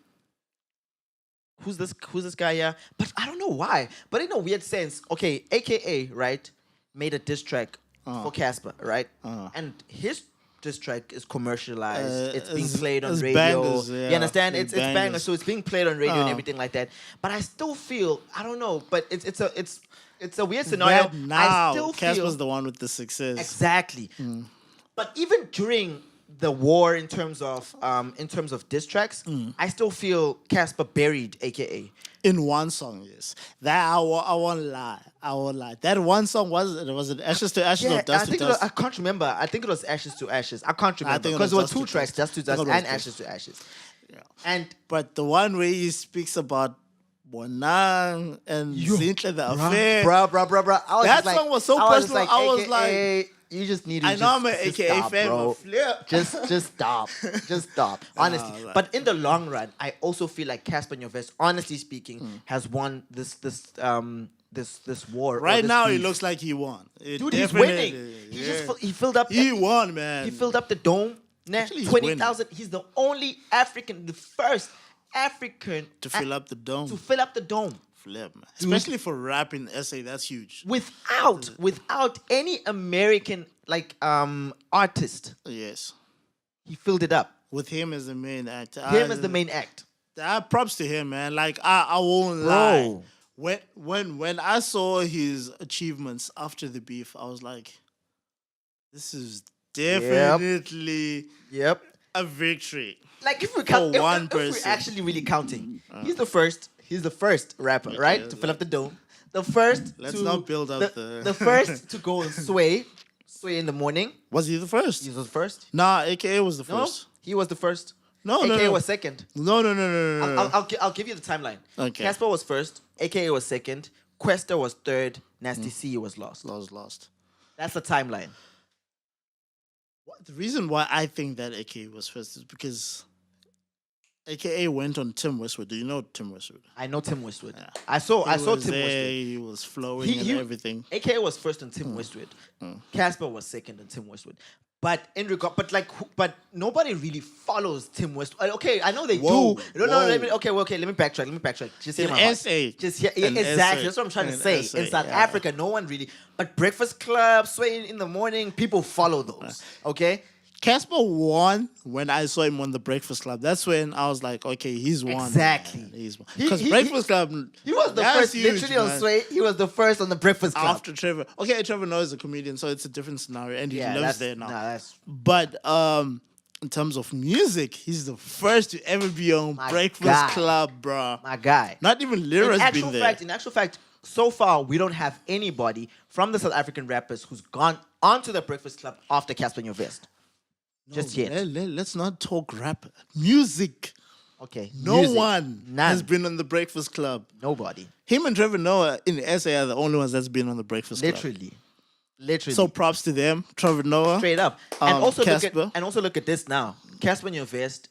who's this guy? Yeah, but I don't know why. But in a weird sense, okay, AKA right made a diss track for Casper, right, and his diss track is commercialized. It's being played on it's radio. bangers, yeah. You understand? It's It's bangers. bangers. So it's being played on radio and everything like that. But I still feel I don't know. But it's a weird scenario. Right now, I still Casper's feel the one with the success. exactly. But even during the war, in terms of diss tracks, I still feel Casper buried AKA. In one song, yes. That I won't lie. That one song was it Ashes to Ashes or Yeah, Dust to Dust? I can't remember. I think it was Ashes to Ashes. I can't remember think it because was there were Dust two to tracks, Dust. Dust to I Dust think it was and Dust. Ashes to Ashes. Yeah. And But the one where he speaks about Bonang and Zintle, the affair. bro. I was That just song was so I was just personal. I was AKA, you just need to. I know I'm an just AKA stop, fan, bro. but flip. Just stop. Just stop. Honestly. like- But in the long run, I also feel like Casper in Your Vest, honestly speaking, has won this war. or Right this now, it beef. looks like he won. It Dude, he's definitely- winning. He yeah. just he filled up. He won, man. He filled up the dome. Actually, he's 20,000. He's the only African, the first African to fill up the dome. to fill up the dome. Flip, man. Especially for rap in SA, that's huge. Without any American artist. Yes. He filled it up. With him as the main actor. Him as the main act. Props to him, man. Like I won't lie. When I saw his achievements after the beef, I was like, this is definitely Yep. a victory. Like if we count, one if we're person. actually really counting, he's the first rapper, right, to fill up the dome. The first. Let's to, not build up the first to go and sway in the morning. Was he the first? He was the first. Nah, AKA was the No, first. he was the first. No, AKA was second. No. I'll give you the timeline. Okay. Casper was first. AKA was second. Questa was third. Nasty C was last. Lost. That's the timeline. The reason why I think that AKA was first is because AKA went on Tim Westwood. Do you know Tim Westwood? I know Tim Westwood. Yeah. I saw He Tim was there, Westwood. He was flowing He- and everything. AKA was first on Tim Westwood. Casper was second on Tim Westwood. But but nobody really follows Tim Westwood. Okay, I know they Whoa, do. No, whoa. let me backtrack. Just hear In my heart. SA. Just hear, In exactly. SA. That's what I'm trying to In say. SA, In South yeah. Africa, no one really. But Breakfast Club, Swaying in the Morning, people follow those. Okay. Casper won when I saw him on the Breakfast Club. That's when I was like, okay, he's won. Exactly. man. He's won. He- Because he- Breakfast Club. He was the that's first, huge, literally on man. Sway. He was the first on the Breakfast Club. After Trevor. Okay, Trevor Noah is a comedian, so it's a different scenario, and he lives that's, there now. Nah, that's But in terms of music, he's the first to ever be on My Breakfast guy. Club, bruh. my guy. Not even Lyra's been there. In actual fact, so far we don't have anybody from the South African rappers who's gone onto the Breakfast Club after Casper in Your Vest. Just yet. Let's not talk rap. Music. Okay. No Music. one None. has been on the Breakfast Club. Nobody. Him and Trevor Noah in the SA are the only ones that's been on the Breakfast Club. Literally. So props to them, Trevor Noah. Straight up. And also Casper. look at this now. Casper in your vest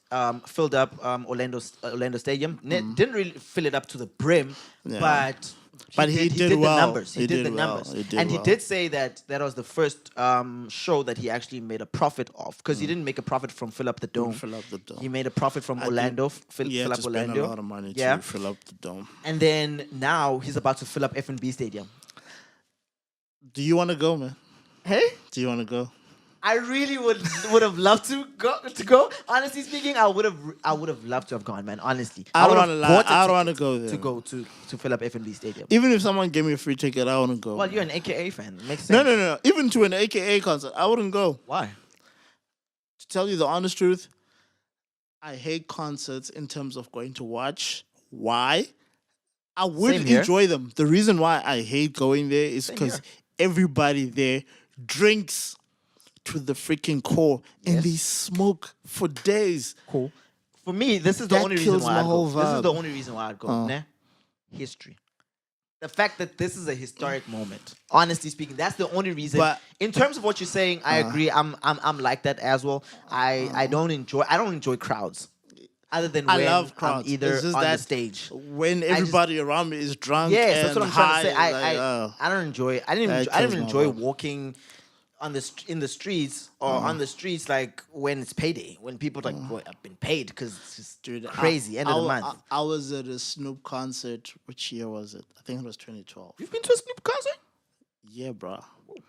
filled up Orlando Stadium. Didn't really fill it up to the brim, Yeah. but he did the well. numbers. He He did did the well. numbers. He did And he well. did say that was the first show that he actually made a profit of, because he didn't make a profit from Fill Up the Dome. Fill Up the Dome. He made a profit from I Orlando. think he had Fill to up spend Orlando. a lot of money Yeah. to fill up the dome. And then now he's about to fill up F&B Stadium. Do you want to go, man? Hey? Do you want to go? I really would have loved to go. Honestly speaking, I would have loved to have gone, man. Honestly, I don't would want to have lie. bought a I don't want to ticket go there. to go to fill up F&B Stadium. Even if someone gave me a free ticket, I wouldn't go. Well, man. you're an AKA fan. Makes sense. No. Even to an AKA concert, I wouldn't go. Why? To tell you the honest truth, I hate concerts in terms of going to watch. Why? I would Same here. enjoy them. The reason why I hate going there is Same because here. everybody there drinks to the freaking core and Yes. they smoke for days. Cool. For me, this is the That only reason kills why my I'd whole go. This is the vibe. only reason why I'd go. Oh. Nah? History. The fact that this is a historic moment. Honestly speaking, that's the only reason. But- in terms of what you're saying, I agree. I'm like that as well. I don't enjoy crowds. Other than I when love crowds. I'm either It's just on the that stage. when everybody around me is drunk, Yes, and that's what I'm high, trying to say. like, oh. I don't enjoy. I didn't That even kills my enjoy vibe. walking on in the streets or on the streets like when it's payday, when people like have been paid, because it's just Dude, crazy end of the month. I was at a Snoop concert. Which year was it? I think it was 2012. You've been to a Snoop concert? Yeah, bro. Okay.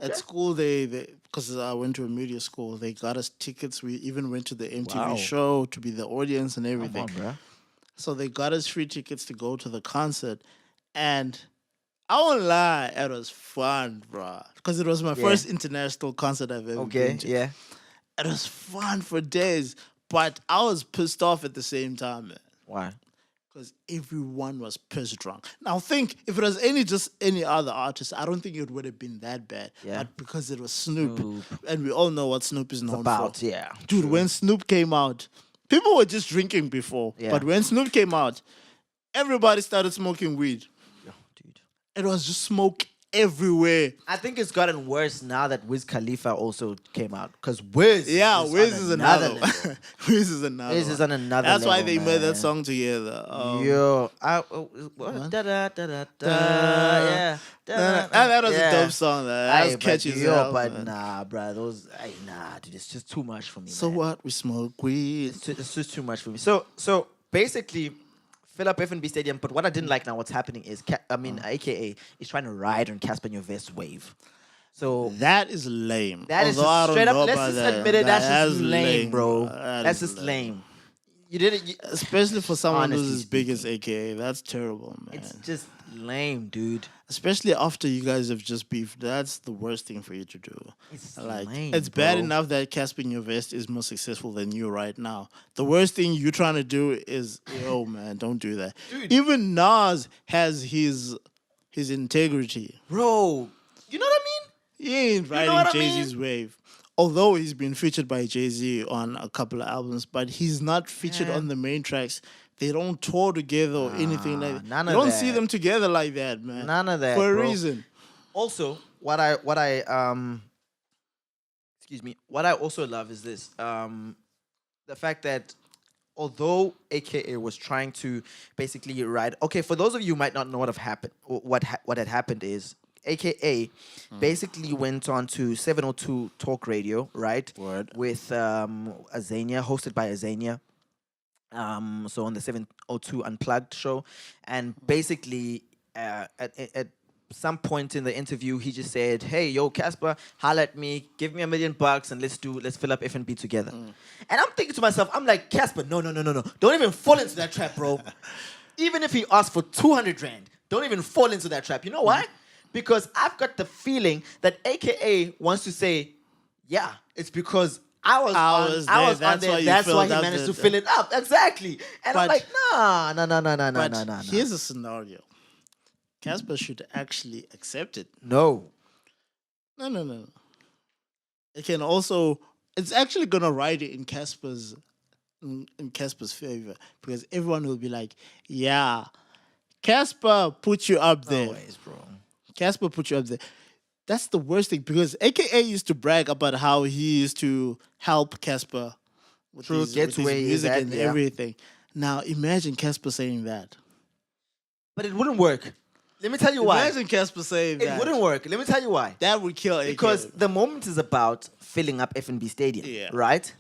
At school, they because I went to a media school, they got us tickets. We even went to the MTV Wow. show to be the audience and everything. Come on, bro. So they got us free tickets to go to the concert, and I won't lie, it was fun, bro. Because it was my first international concert I've ever Okay, been to. yeah. It was fun for days, but I was pissed off at the same time, man. Why? Because everyone was piss drunk. Now think, if it was just any other artist, I don't think it would have been that bad. Yeah. But because it was Snoop, Snoop. and we all know what Snoop is known About, for. yeah. Dude, when Snoop came out, people were just drinking before. Yeah. But when Snoop came out, everybody started smoking weed. Yeah, dude. It was just smoke everywhere. I think it's gotten worse now that Wiz Khalifa also came out. Because Wiz, Yeah, Wiz on is another level. one. Wiz is another Wiz one. is on another That's why level, they made man. that song together. Yo, what? Da da da da da. Yeah. That was a dope song. That was Aye, catchy but as hell, but man. nah, bro. Nah, dude. It's just too much for me. So man. what? We smoke weed. It's just too much for me. So basically, fill up F&B Stadium. But what I didn't like now, what's happening is, AKA is trying to ride on Casper in your vest wave. So That is lame. that is Although I just don't straight know up. Let's about just that. admit it. That's That just is lame, bro. That That's is just lame. You didn't. Especially for someone Honestly who's as big as AKA. That's terrible, man. It's just lame, dude. Especially after you guys have just beefed. That's the worst thing for you to do. It's Like, lame, it's bad bro. enough that Casper in your vest is more successful than you right now. The worst thing you're trying to do is, yo, man, don't do that. Dude. Even Nas has his integrity. Bro. You know what I mean? He ain't riding what I Jay-Z's wave. Although he's been featured by Jay-Z on a couple of albums, but he's not featured Yeah. on the main tracks. They don't tour together or anything like that. none You of don't see that. them together like that, man. None of that, For a bro. reason. Also, what I also love is this. The fact that although AKA was trying to basically ride. Okay, for those of you who might not know what have happened, what had happened is AKA basically went on to 702 Talk Radio, right? Word. With Azania, hosted by Azania. So on the 702 Unplugged show, and basically at some point in the interview, he just said, "Hey, yo, Casper, holla at me, give me $1 million, and let's fill up F&B together." And I'm thinking to myself, I'm like, Casper, no, don't even fall into that trap, bro. Even if he asked for 200 rand, don't even fall into that trap. You know why? Because I've got the feeling that AKA wants to say, yeah, it's because I was on that's there. why you That's why filled he up managed to the- fill it up. Exactly. And I'm But- like, nah. But here's a scenario. Casper should actually accept it. No. No. It can also, it's actually going to ride in Casper's in Casper's favor because everyone will be like, yeah, Casper put you up there. Always, bro. Casper put you up there. That's the worst thing because AKA used to brag about how he used to help Casper with True, his, get with to his where he is music at, and yeah. everything. Now imagine Casper saying that. But it wouldn't work. Let me tell you why. Imagine Casper saying It that. wouldn't work. Let me tell you why. That would kill AKA. Because the moment is about filling up FNB Stadium, Yeah. right?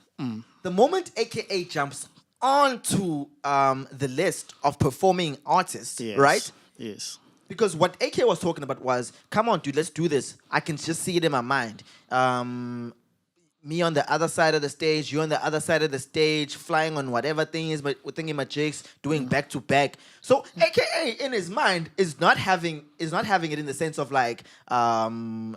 The moment AKA jumps onto the list of performing artists, Yes. right? Yes. Because what AK was talking about was, come on, dude, let's do this. I can just see it in my mind. Me on the other side of the stage, you on the other side of the stage, flying on whatever thing is, but thinking my jigs, doing back to back. So AKA in his mind is not having it in the sense of like I'm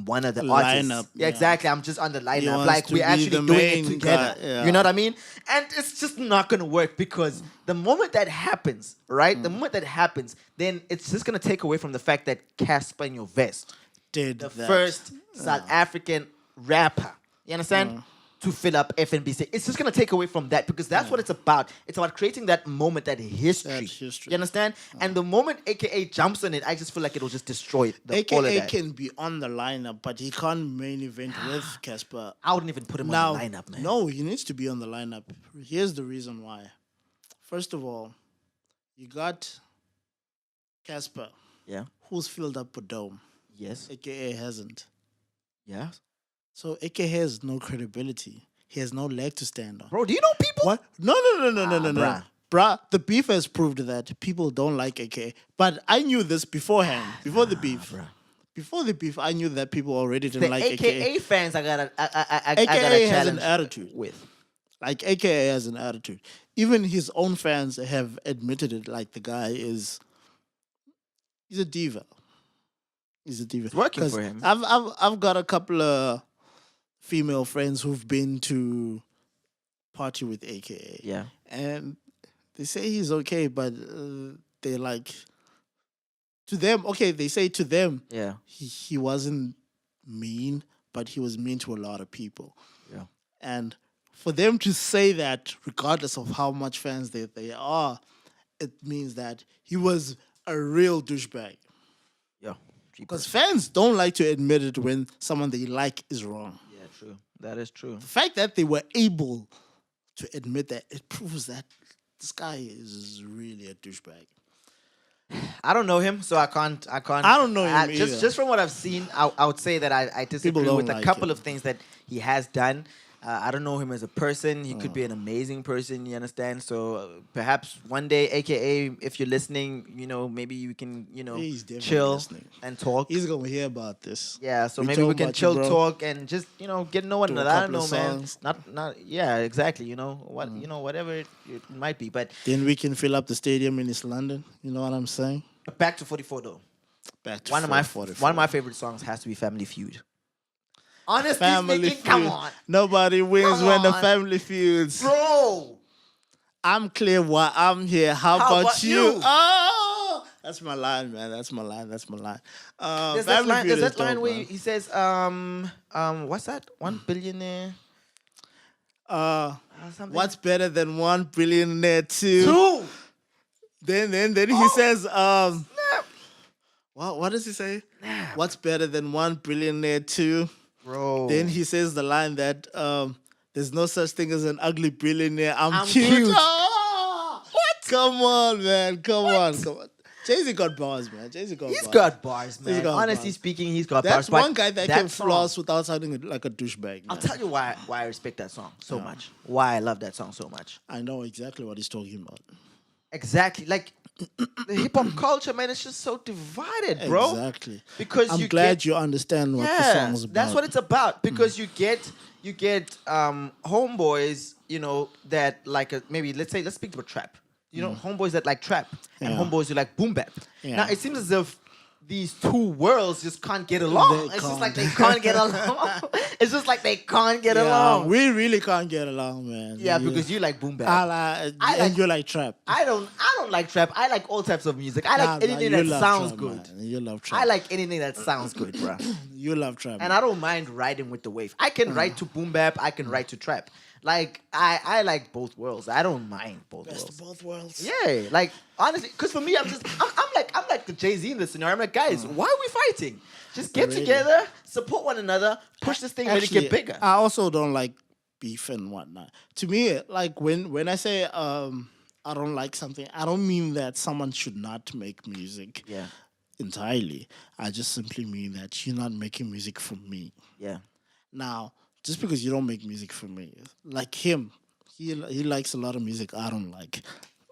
one of the artists. Lineup, Yeah, yeah. exactly. I'm just on the lineup. wants Like to we're be actually the doing main it together. guy, yeah. You know what I mean? And it's just not gonna work because the moment that happens, right? The moment that happens, then it's just gonna take away from the fact that Casper in your vest, Did the that. first South African rapper, you understand? To fill up FNBC. It's just going to take away from that because that's what it's about. It's about creating that moment, that history. That history. You understand? And the moment AKA jumps on it, I just feel like it'll just destroy all of AKA that. can be on the lineup, but he can't main event with Casper. I wouldn't even put him Now, on the lineup, man. no, he needs to be on the lineup. Here's the reason why. First of all, you got Casper, Yeah. who's filled up a dome. Yes. AKA hasn't. Yeah. So AKA has no credibility. He has no leg to stand on. Bro, do you know people? What? No. bruh. Bruh, the beef has proved that people don't like AKA. But I knew this beforehand, before the beef. bruh. Before the beef, I knew that people already didn't The like AKA fans, I got a AKA has an challenge attitude. with. Like AKA has an attitude. Even his own fans have admitted it. Like the guy he's a diva. He's a diva. It's working 'Cause for him. I've got a couple of female friends who've been to party with AKA. Yeah. And they say he's okay, but they like to them. Okay, they say to them Yeah. he wasn't mean, but he was mean to a lot of people. Yeah. And for them to say that, regardless of how much fans they are, it means that he was a real douchebag. Yeah. Because fans don't like to admit it when someone they like is wrong. Yeah, true. That is true. The fact that they were able to admit that, it proves that this guy is really a douchebag. I don't know him, so I can't. I don't know him either. Just from what I've seen, I would say that I disagree don't with a like couple him. of things that he has done. I don't know him as a person. He could be an amazing person. You understand? So perhaps one day, AKA, if you're listening, maybe you can, He's definitely chill listening. and talk. He's gonna hear about this. Yeah, so We maybe we talking can about you, chill, bro. talk, and just get to know one Do a another. I don't couple know, of man. songs. Not yeah, exactly. Whatever it might be. But Then we can fill up the stadium in East London. You know what I'm saying? back to 44 though. Back to One of my 44. favorite songs has to be Family Feud. Honestly Family speaking, come feud. on, Nobody wins Come when the on. family feuds. bro. I'm clear why I'm here. How about about you? you? Oh, that's my line, man. That's my line. There's There's that Family line. Feud There's is that line dope, where man. he says, what's that? 1 billionaire. Something. What's better than 1 billionaire two? two? Then he says, what does he say? What's better than 1 billionaire two? Bro. Then he says the line that there's no such thing as an ugly billionaire. I'm cute. cute. What? Come on, man. Come on. Jay-Z got bars, man. He's got bars, man. got Honestly bars. speaking, he's got That's bars. but one guy that can song- floss without sounding like a douchebag. I'll Man. tell you why I respect that song so much. Why I love that song so much. I know exactly what he's talking about. Exactly. Like the hip hop culture, man, it's just so divided, bro. Exactly. Because I'm you glad get, you understand what the song's about. that's what it's about. Because you get homeboys, that like maybe let's speak about trap. Homeboys that like trap and Yeah. homeboys who like boom bap. Yeah. Now it seems as if these two worlds just can't get along. They It's just can't. like they can't get along. It's just like they can't get Yeah, along. we really can't get along, man. Yeah, because you like boom bap. I I and like- you like trap. I don't like trap. I like all types of music. I like Nah, anything you that love sounds trap, good. man. You love trap. I like anything that sounds good, bro. You love trap. And I don't mind riding with the wave. I can ride to boom bap. I can ride to trap. Like I like both worlds. I don't mind both Best of worlds. both worlds. Yeah, like honestly, because for me, I'm like the Jay-Z in this scenario. I'm like, guys, why are we fighting? Just get Really? together, support one another, push this thing, make it get bigger. I also don't like beef and whatnot. To me, like when I say I don't like something, I don't mean that someone should not make music Yeah, entirely. I just simply mean that you're not making music for me. yeah, Now, just because you don't make music for me, like him, he likes a lot of music I don't like.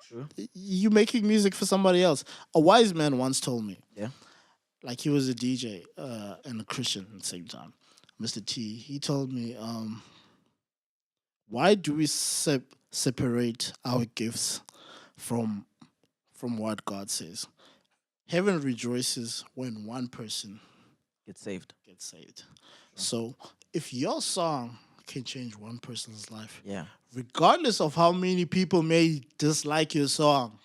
true. You making music for somebody else. A wise man once told me, Yeah, like he was a DJ and a Christian at the same time, Mr. T. He told me, why do we separate our gifts from what God says? Heaven rejoices when one person get saved. gets saved. So if your song can change one person's life, Yeah, regardless of how many people may dislike your song,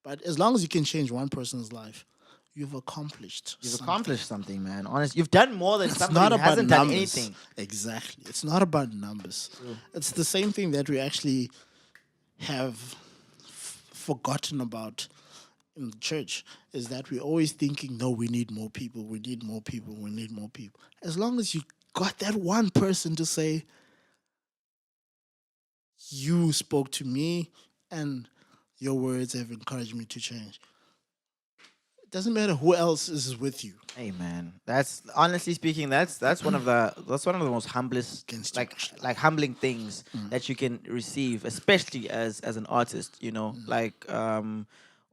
but as long as you can change one person's life, you've accomplished. you've something. accomplished something, man. Honestly, you've done more than It's somebody not who about hasn't numbers. done anything. Exactly. It's not about numbers. It's the same thing that we actually have forgotten about in the church is that we're always thinking, no, we need more people, we need more people, we need more people. As long as you got that one person to say, you spoke to me and your words have encouraged me to change. It doesn't matter who else is with you. Hey man, that's honestly speaking, that's one of the most humblest Against like humbling things that you can receive, especially as an artist. You know, like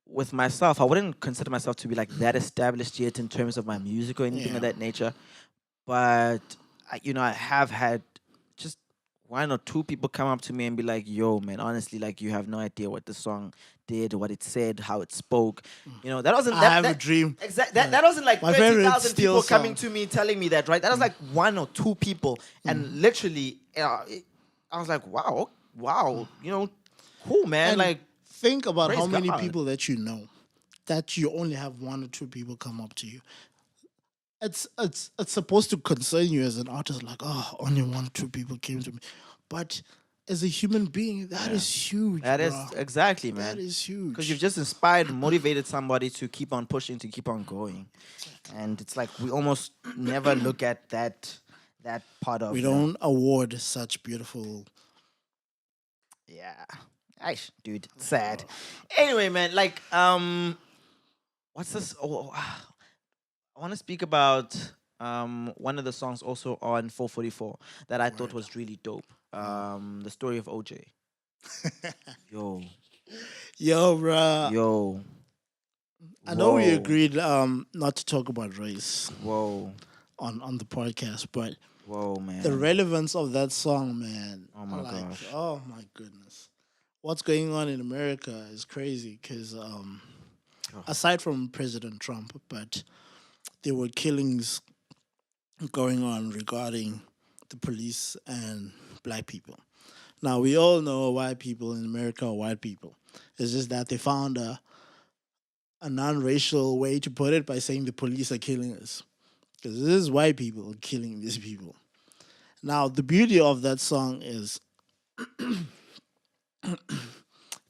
with myself, I wouldn't consider myself to be like that established yet in terms of my music or anything Yeah. of that nature, but I have had just one or two people come up to me and be like, "Yo, man, honestly, like you have no idea what the song did, what it said, how it spoke." That wasn't I that. have a that dream. Exactly. That wasn't like My favorite 30,000 Steel people coming song. to me telling me that, right? That was like one or two people, and literally, I was like, "Wow, wow, cool, man." And Like, think about praise how many God. people that you know that you only have one or two people come up to you. It's supposed to concern you as an artist, like, oh, only one or two people came to me. But as a human being, that is huge. that is bro. exactly, That man. is huge. Because you've just inspired, motivated somebody to keep on pushing, to keep on going, and it's like we almost never look at that part of we don't award such beautiful. Yeah. Aish, dude, sad. Anyway, man, like, what's this? Oh, I want to speak about one of the songs also on 444 that I thought was really dope. The story of OJ. Yo, Yo, bruh. yo. I know we Whoa, agreed not to talk about race Whoa, on the podcast, but whoa, man. the relevance of that song, man. Oh my like, gosh. oh my goodness. What's going on in America is crazy because aside from President Trump, but there were killings going on regarding the police and black people. Now, we all know white people in America are white people. It's just that they found a non-racial way to put it by saying the police are killing us. Because this is white people killing these people. Now, the beauty of that song is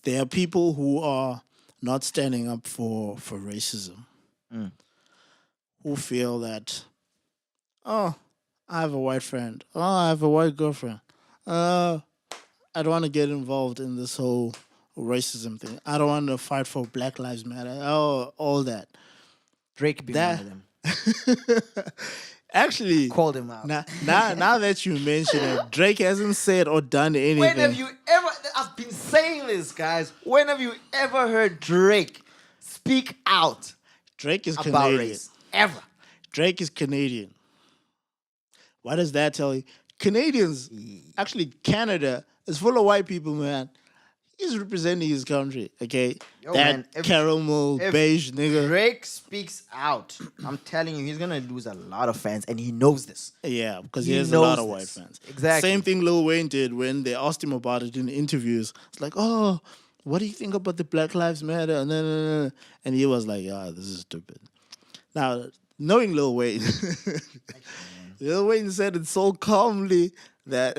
there are people who are not standing up for racism, who feel that, oh, I have a white friend. Oh, I have a white girlfriend. I don't want to get involved in this whole racism thing. I don't want to fight for Black Lives Matter. Oh, all that. Drake being one of them. Actually, Called him out. now that you mention it, Drake hasn't said or done anything. When have you ever? I've been saying this, guys. When have you ever heard Drake speak out Drake is about Canadian. race? Ever? Drake is Canadian. What does that tell you? Canadians, actually, Canada is full of white people, man. He's representing his country, okay? Yo, that man, caramel if beige nigga. Drake speaks out, I'm telling you, he's gonna lose a lot of fans, and he knows this. Yeah, because he He has a lot knows of white this. fans. Exactly. Same thing Lil Wayne did when they asked him about it in interviews. It's like, oh, what do you think about the Black Lives Matter? And he was like, this is stupid. Now, knowing Lil Wayne, Lil Wayne said it so calmly that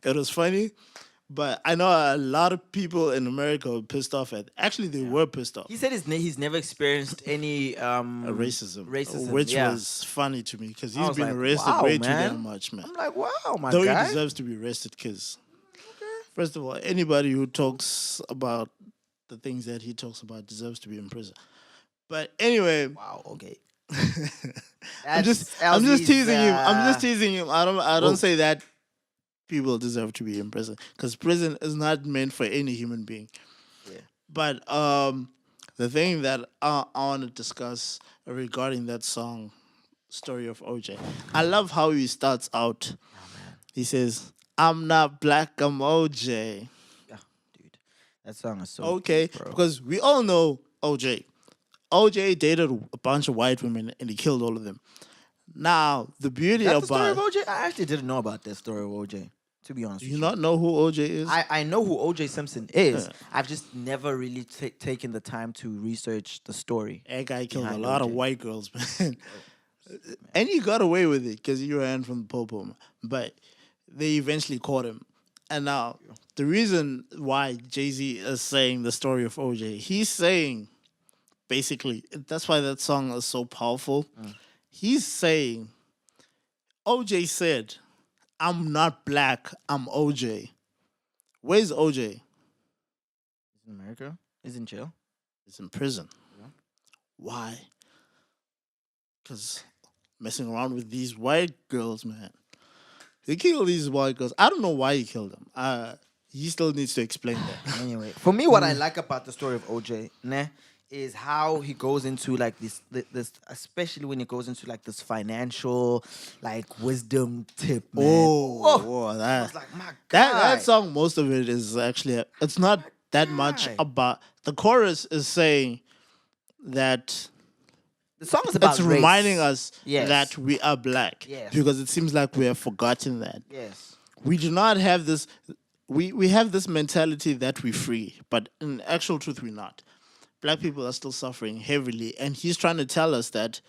it was funny. But I know a lot of people in America were pissed off at. Actually, they were pissed off He said he's never experienced any racism, racism, which yeah. was funny to me because I he's was been like, arrested wow, way man. too damn much, man. I'm like, wow, my Though guy. he deserves to be arrested because, first of all, anybody who talks about the things that he talks about deserves to be in prison. But anyway, Wow, okay. I'm just L-Zee's, teasing him. I'm just teasing him. I Whoa. don't say that people deserve to be in prison because prison is not meant for any human being. Yeah. But the thing that I want to discuss regarding that song, Story of OJ, I love how he starts out. He says, "I'm not black, I'm OJ." Yeah, dude. That song is so Okay, deep, bro. because we all know OJ. OJ dated a bunch of white women and he killed all of them. Now, the beauty That's the story of about... OJ? I actually didn't know about that story of OJ, to be honest Do with you you. not know who OJ is? I know who OJ Simpson is. I've just never really taken the time to research the story. That guy killed a behind lot of OJ. white girls, man. And he got away with it because he ran from the popo. But they eventually caught him. And now, the reason why Jay-Z is saying the story of OJ, he's saying, basically, that's why that song is so powerful. He's saying, OJ said, "I'm not black, I'm OJ." Where's OJ? He's in America? He's in jail? He's in prison. Why? Because messing around with these white girls, man. He killed these white girls. I don't know why he killed them. He still needs to explain that. Anyway, for me, what I like about the story of OJ, is how he goes into like this, especially when he goes into like this financial, like wisdom tip. Man. Whoa, I that was like, my God. that song. Most of it is actually. It's not that much guy. about. The chorus is saying that The song is about it's race. reminding us Yes. that we are black. Yes. Because it seems like we have forgotten that. Yes. We do not have this. We have this mentality that we're free, but in actual truth, we're not. Black people are still suffering heavily, and he's trying to tell us that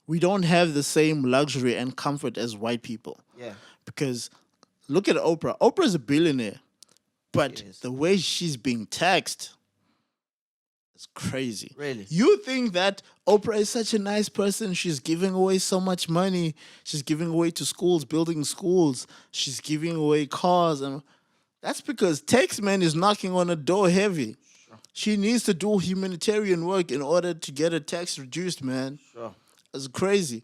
we don't have the same luxury and comfort as white people. Yeah. Because look at Oprah. Oprah's a billionaire, but She is. the way she's being taxed is crazy. Really? You think that Oprah is such a nice person? She's giving away so much money. She's giving away to schools, building schools. She's giving away cars, and that's because Taxman is knocking on the door heavy. She needs to do humanitarian work in order to get her tax reduced, man. Sure. It's crazy.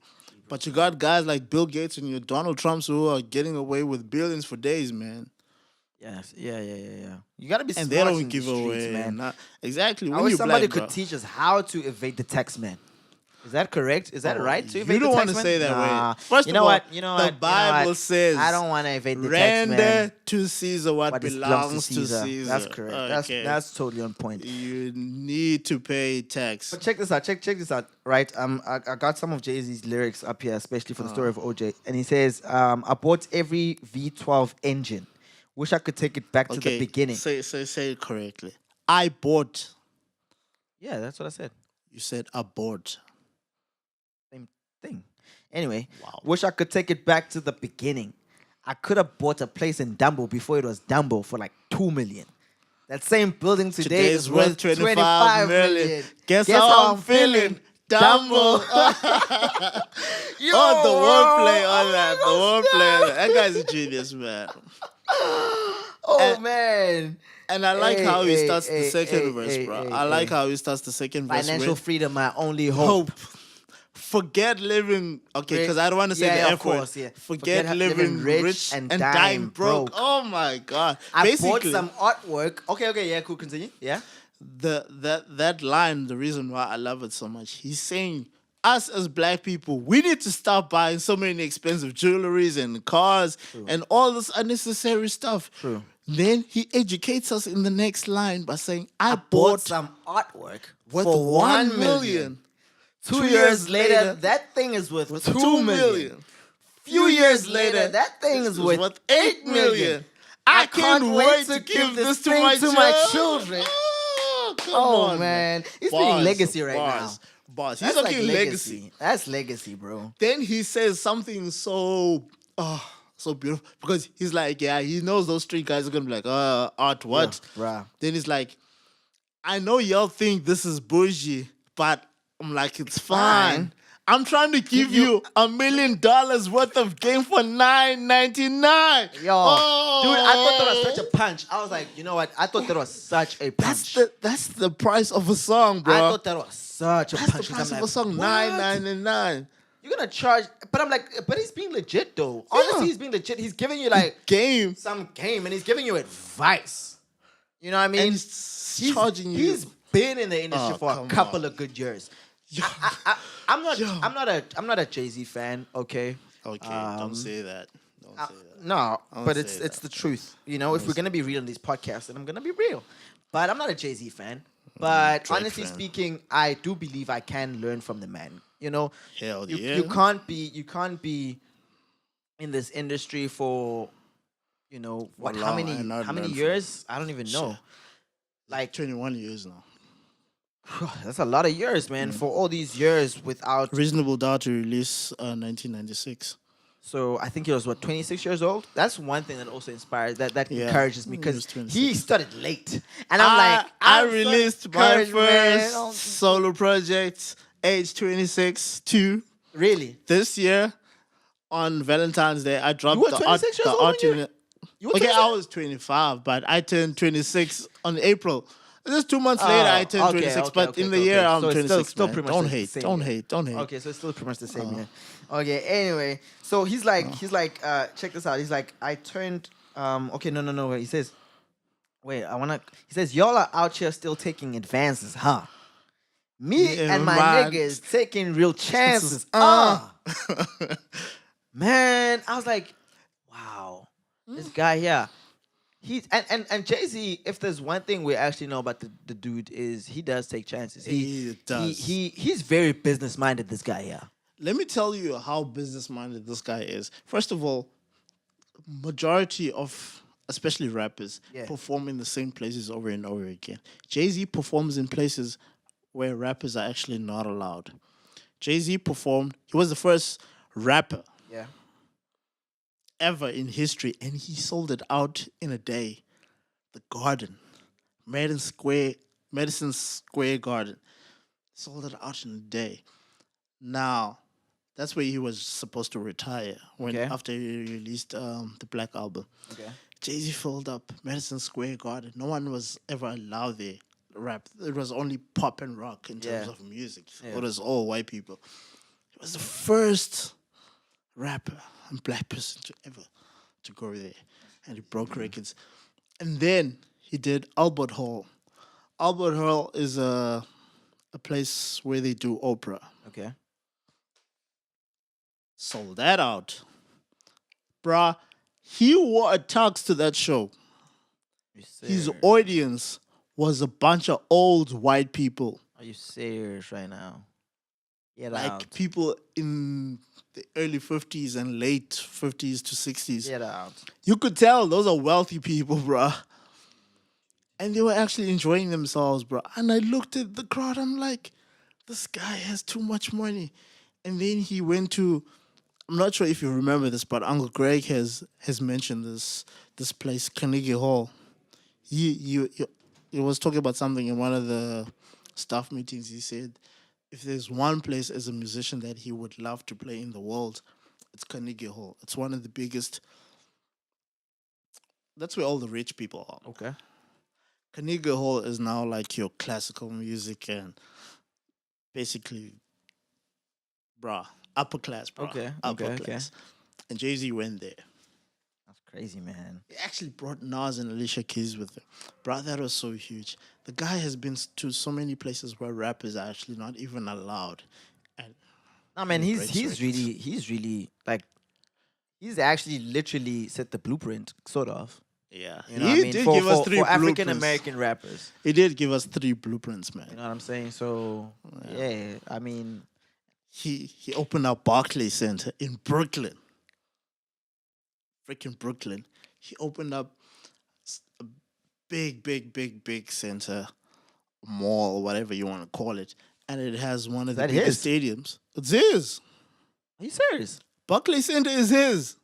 But you got guys like Bill Gates and your Donald Trumps who are getting away with billions for days, man. Yes. Yeah. You gotta be smart And they don't in give the streets, away. man. Exactly. I When wish you're somebody black, could bro. teach us how to evade the tax man. Is that correct? Is that right? To evade You don't the want tax to man? say that Nah. way. First you of know all, what? You know the what? You know Bible what? says, I don't want to evade the tax man. render to Caesar what What belongs to Caesar. That's correct. Okay. That's totally on point. You need to pay tax. But check this out. Check this out. Right. I got some of Jay-Z's lyrics up here, especially for the story of OJ, and he says, "I bought every V12 engine. Wish I could take it back to the beginning." Say it correctly. I bought. Yeah, that's what I said. You said I bought. Same thing. Anyway, Wow. wish I could take it back to the beginning. I could have bought a place in Dumbo before it was Dumbo for like 2 million. That same building today is worth 25 million. Guess how I'm feeling? Dumbo. Yo, Oh, the wordplay oh on that. The my wordplay on gosh, that. That guy's a genius, man. Oh And- man. And I like Hey, how he hey, starts the hey, second hey, verse, hey, bro. hey, I like hey. how he starts the second verse Financial with freedom, my only hope. hope. Forget living, okay, because I don't want to say Yeah, the of F word. course, yeah. Forget Forget living living rich, rich and and dying dying broke. broke. Oh my God. I Basically, bought some artwork. Okay, yeah, cool, continue. Yeah. that line, the reason why I love it so much, he's saying us as black people, we need to stop buying so many expensive jewelries and cars and all this unnecessary stuff. True. Then he educates us in the next line by saying, I Bought bought some artwork worth for 1 million. 2 years later, that thing is worth 2 million. Few years later, that thing is worth 8 million. I can't wait to give this to my children. Oh, come Oh on, man, he's being legacy right now. boss. He's That's like talking legacy. legacy. That's legacy, bro. Then he says something so beautiful because he's like, yeah, he knows those street guys are gonna be like, art Yeah, what? bruh. Then he's like, I know y'all think this is bougie, but I'm like, it's fine. Fine. I'm trying to give you $1 million worth of game for $9.99. Yo, dude, I thought that was such a punch. I was like, you know what? I thought that was such a punch. That's the price of a song, bro. I thought that was such a That's punch. the price I'm of like, a song, what? $9.99. You're gonna charge, but I'm like, but he's being legit though. Honestly, he's being legit. He's giving you like Game. some game, and he's giving you advice. You know what I mean? And he's charging you. He's been in the industry Oh, for a come couple on. of good years. Yo. I'm not. Yo. I'm not a Jay-Z fan. Okay. Okay, Um, don't say that. Don't say that. No, Don't but say it's that. the truth. You know, if we're gonna be real in these podcasts, then I'm gonna be real. But I'm not a Jay-Z fan. But Drake honestly fan. speaking, I do believe I can learn from the man. You know, Hell you, yeah. you can't be in this industry for, you know, what? How long many and not how many learn from years? I don't even know. Shit. Like 21 years now. that's a lot of years, man. For all these years without. Reasonable Doubt to release 1996. So I think he was what 26 years old. That's one thing that also inspires that Yeah, encourages me he because was 26. he started late, and I'm like, I I'm so released my encouraged, man. first solo project, age 26, Really, this year on Valentine's Day. I dropped were the 26 years the old art when unit. you were Okay, 26? I was 25, but I turned 26 on April. Just 2 months later, I turned 26. But in the year, I'm So it's 26. still man. pretty much Don't the hate. same Don't year. hate. Don't hate. Okay, so it's still pretty much the same year. Okay, anyway, so he's like, check this out. He's like, I turned, okay, no. He says, wait, he says, y'all are out here still taking advances, huh? Me Yeah, and my man. niggas taking real chances. Man, I was like, wow, this guy here. He's and Jay-Z, if there's one thing we actually know about the dude is he does take chances. He does. He's very business minded, this guy, yeah. Let me tell you how business minded this guy is. First of all, majority of especially rappers Yeah. perform in the same places over and over again. Jay-Z performs in places where rappers are actually not allowed. Jay-Z performed, he was the first rapper Yeah. ever in history, and he sold it out in a day. The Garden, Madison Square Garden, sold it out in a day. Now, that's where he was supposed to retire after he released the Black Album. Okay. Jay-Z filled up Madison Square Garden. No one was ever allowed there to rap. It was only pop and rock in terms Yeah. of music. Yeah. It was all white people. He was the first rapper and black person to go there. And he broke records. And then he did Albert Hall. Albert Hall is a place where they do opera. Okay. Sold that out. Bruh, he wore a tux to that show. His audience was a bunch of old white people. Are you serious right now? Get Like out. people in the early 50s and late 50s to 60s. Get out. You could tell those are wealthy people, bruh. And they were actually enjoying themselves, bruh. And I looked at the crowd, I'm like, this guy has too much money. And then he went to, I'm not sure if you remember this, but Uncle Greg has mentioned this place, Carnegie Hall. He was talking about something in one of the staff meetings. He said, if there's one place as a musician that he would love to play in the world, it's Carnegie Hall. It's one of the biggest. That's where all the rich people are. Okay. Carnegie Hall is now like your classical music and basically, bruh, upper class, bruh. Okay, Upper okay. class. And Jay-Z went there. That's crazy, man. He actually brought Nas and Alicia Keys with him. Bro, that was so huge. The guy has been to so many places where rappers are actually not even allowed. And No, man, He he's breaks he's really like he's actually literally set the blueprint, sort of. yeah, You know what I mean? did For, give us for, three for blueprints. African American rappers. He did give us 3 blueprints, man. You know what I'm saying? So yeah, I mean, He opened up Barclays Center in Brooklyn. Freaking Brooklyn. He opened up a big center, mall, whatever you want to call it. and it has one of the that biggest his? stadiums. It's his. Are you serious? Barclays Center is his.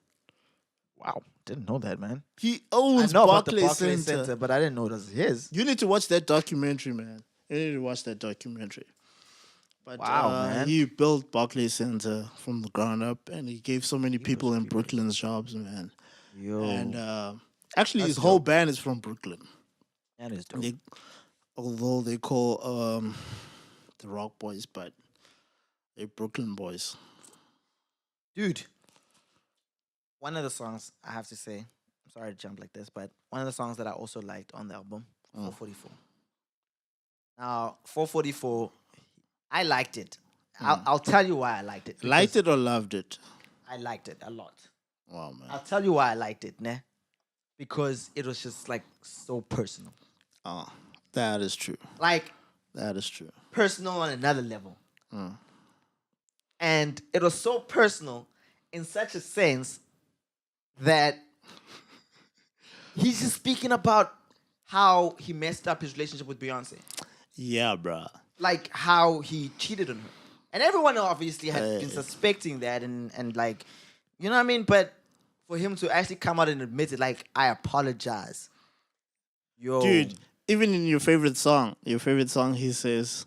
Wow, didn't know that, man. He I owns know about the Barclays Barclays Center. Center, but I didn't know it was his. You need to watch that documentary, man. You need to watch that documentary. But Wow, man. he built Barclays Center from the ground up, and he gave so many people in Jeepers. Brooklyn jobs, man. Yo, And actually, his That's whole dope. band is from Brooklyn. that is dope. They, although they call the Rock Boys, but they're Brooklyn boys. Dude, one of the songs I have to say, I'm sorry to jump like this, but one of the songs that I also liked on the album, 444. Now, 444, I liked it. I'll tell you why I liked it. Liked because it or loved it? I liked it a lot. Wow, man. I'll tell you why I liked it, ne? Because it was just like so personal. Oh, that is true. Like That is true. personal on another level. And it was so personal in such a sense that he's just speaking about how he messed up his relationship with Beyonce. Yeah, bruh. Like how he cheated on her. And everyone obviously had been Hey. suspecting that and like, you know what I mean? But for him to actually come out and admit it, like, I apologize. Yo. Dude, even in your favorite song, he says,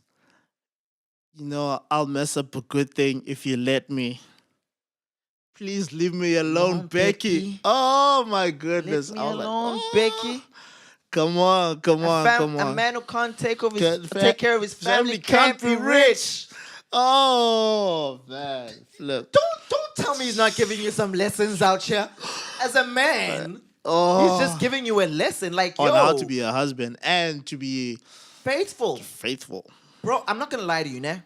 you know, I'll mess up a good thing if you let me. Please leave me alone, Alone, Becky. Becky. Oh my Let goodness. me I was like, alone, "Oh, Becky. Come on, come on, come A on. man who can't take Can't- take care of his family can't be rich. Oh man, flip. Don't tell me he's not giving you some lessons out here. As a man, Oh, he's just giving you a lesson, like on yo, how to be a husband and to be faithful, faithful. bro. I'm not gonna lie to you, nah.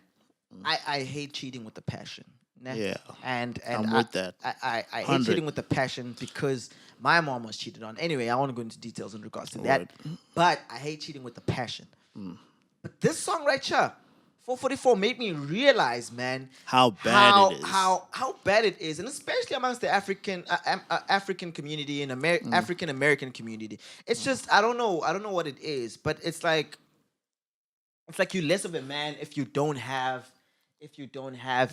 I hate cheating with a passion. Nah? Yeah. and I'm I, with that. I hate 100. cheating with a passion because my mom was cheated on. Anyway, I want to go into details in regards to that. Word. But I hate cheating with a passion. But this song right here, 444, made me realize, man, How bad it is. how bad it is, and especially amongst the African community and African American community. It's just I don't know what it is, but it's like you're less of a man if you don't have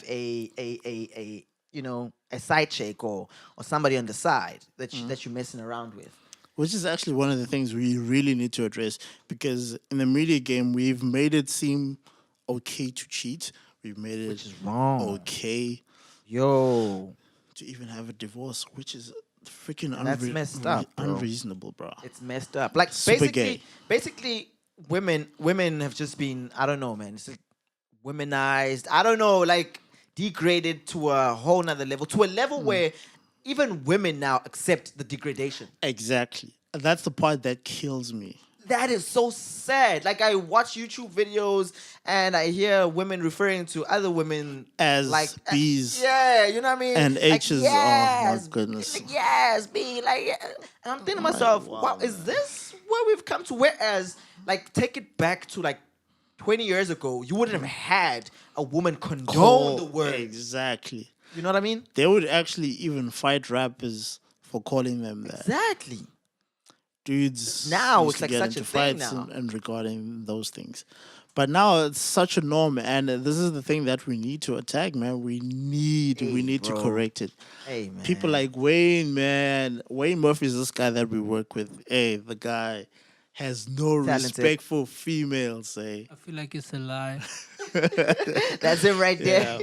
a you know, a side chick or somebody on the side that that you're messing around with. Which is actually one of the things we really need to address, because in the media game we've made it seem okay to cheat. We've made it Which is wrong. okay Yo, to even have a divorce, which is freaking that's messed up, bro. unreasonable, bro. it's messed up. Like Super gay. basically women have just been, I don't know, man. It's like womenized. I don't know, like degraded to a whole nother level, to a level where even women now accept the degradation. Exactly. That's the part that kills me. That is so sad. Like I watch YouTube videos and I hear women referring to other women As like bees. yeah, you know what I mean? And Like, H's. Oh, my goodness. Yes, B. Like, yeah. And I'm thinking to myself, wow, wow, is this where we've come to? Whereas, like, take it back to like 20 years ago, you wouldn't have had a woman condone the word. Exactly. You know what I mean? They would actually even fight rappers for calling them that. Exactly. Dudes Now used it's to like get such into a thing fights now. and regarding those things. But now it's such a norm, and this is the thing that we need to attack, man. We need to bro. correct it. Hey, man. People like Wayne, man. Wayne Murphy is this guy that we work with. Hey, the guy has no Talented. respect for females. Hey, I feel like it's a lie. That's it right there.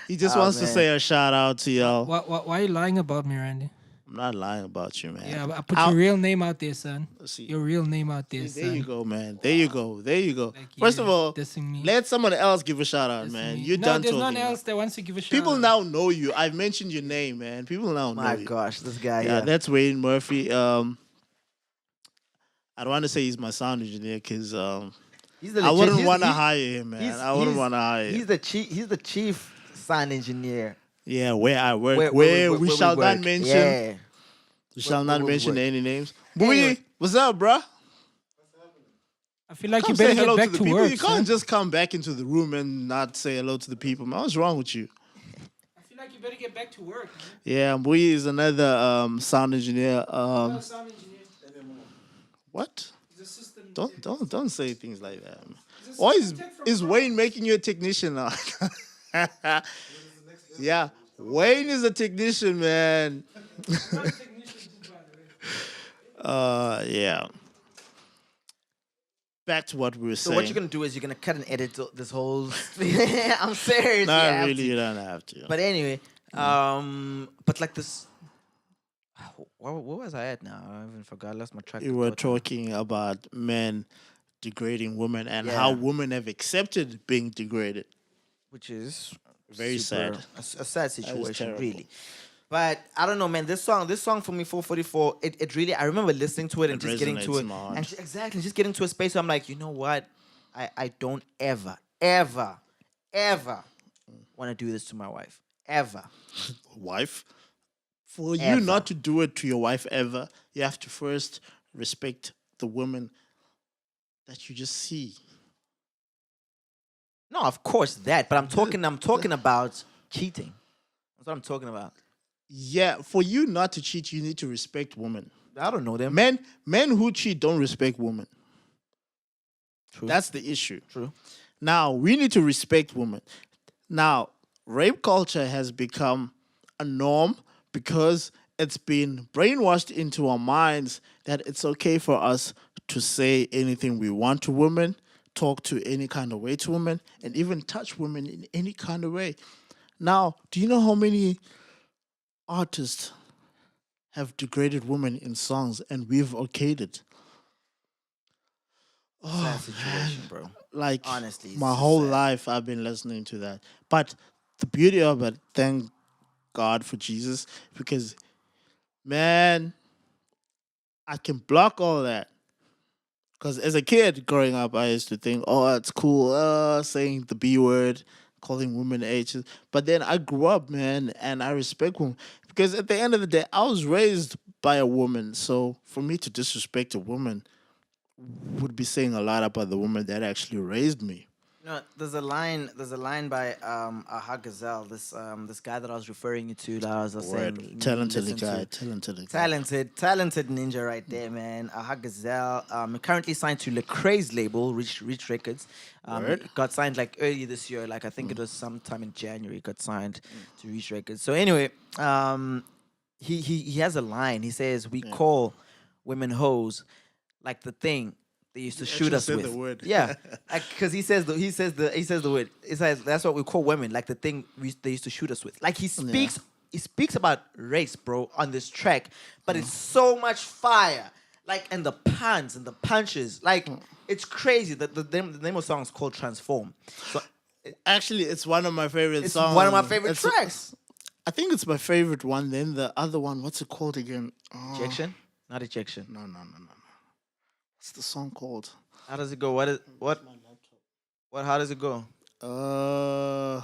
he just Oh, wants to man. say a shout out to y'all. Why are you lying about me, Randy? I'm not lying about you, man. Yeah, I put your real name out there, son. See. Your real name out there, There son. you go, man. There you go. There you go. Like, First you're of all, dissing me. let someone else give a shout out, Dissing man. me. You're no, done there's talking. no one else that wants to give a shout People out. now know you. I've mentioned your name, man. People now know My you. gosh, this guy. Yeah, Yeah, that's Wayne Murphy. I don't want to say he's my sound engineer because he's the I legit- wouldn't he's- want to he's- hire him, man. I wouldn't want to hire him. He's the chief sound engineer. Yeah, where I work, Where where we we shall not work. mention. Yeah. We shall where not we mention work. any names. Anyway. Boy, what's up, bruh? I feel like Come you say better hello get to back the to people. work, You can't son. just come back into the room and not say hello to the people, man. What's wrong with you? I feel like you better get back to work, man. Yeah, Mbui is another sound engineer. Sound engineer. What? He's a system. Don't say things like that, man. Or is Wayne making you a technician now? Yeah, Wayne is a technician, man. Yeah. Back to what we were So saying. what you're gonna do is you're gonna cut and edit this whole. I'm serious. Not you have really, to. you don't have to. But anyway, but like this. Where was I at now? I even forgot. I lost my track. You of were thought now. talking about men degrading women and how Yeah. women have accepted being degraded. Which is Very sad. a sad situation, terrible. really. But I don't know, man. This song for me, 444. It really. I remember listening to it and It just getting to resonates it, in my heart. and exactly just getting to a space where I'm like, you know what? I don't ever want to do this to my wife. Ever. Wife. For you Ever. not to do it to your wife ever, you have to first respect the woman that you just see. No, of course that. But I'm talking about cheating. That's what I'm talking about. Yeah, for you not to cheat, you need to respect women. I don't know them. Men who cheat don't respect women. True. That's the issue. True. Now, we need to respect women. Now, rape culture has become a norm because it's been brainwashed into our minds that it's okay for us to say anything we want to women, talk to any kind of way to women, and even touch women in any kind of way. Now, do you know how many artists have degraded women in songs and we've okayed it? Sad situation, bro. Like, Honestly, it's my just whole sad. life I've been listening to that. But the beauty of it, thank God for Jesus, because, man, I can block all that. Because as a kid growing up, I used to think, oh, it's cool saying the B word, calling women H's. But then I grew up, man, and I respect women. Because at the end of the day, I was raised by a woman. So for me to disrespect a woman would be saying a lot about the woman that actually raised me. No, there's a line. There's a line by Aha Gazelle. This guy that I was referring you to. That I was saying. Talented listen guy, to. talented guy. Talented ninja right there, man. Aha Gazelle. Currently signed to Lecrae's label, Reach Records. Word. It got signed like early this year. Like I think it was sometime in January. It got signed to Reach Records. So anyway, he has a line. He says, "We call women hoes like the thing they used to shoot actually us said with." the word. Yeah, because he says the word. It says that's what we call women, like the thing they used to shoot us with. Like he speaks about race, bro, on this track, but it's so much fire. Like and the puns and the punches, like it's crazy. The name of the song is called Transform. So Actually, it's one of my favorite it's songs. one of my favorite It's- tracks. I think it's my favorite one. Then the other one, what's it called again? Oh, Ejection, not ejection. no. What's the song called? How does it go? What? How does it go? I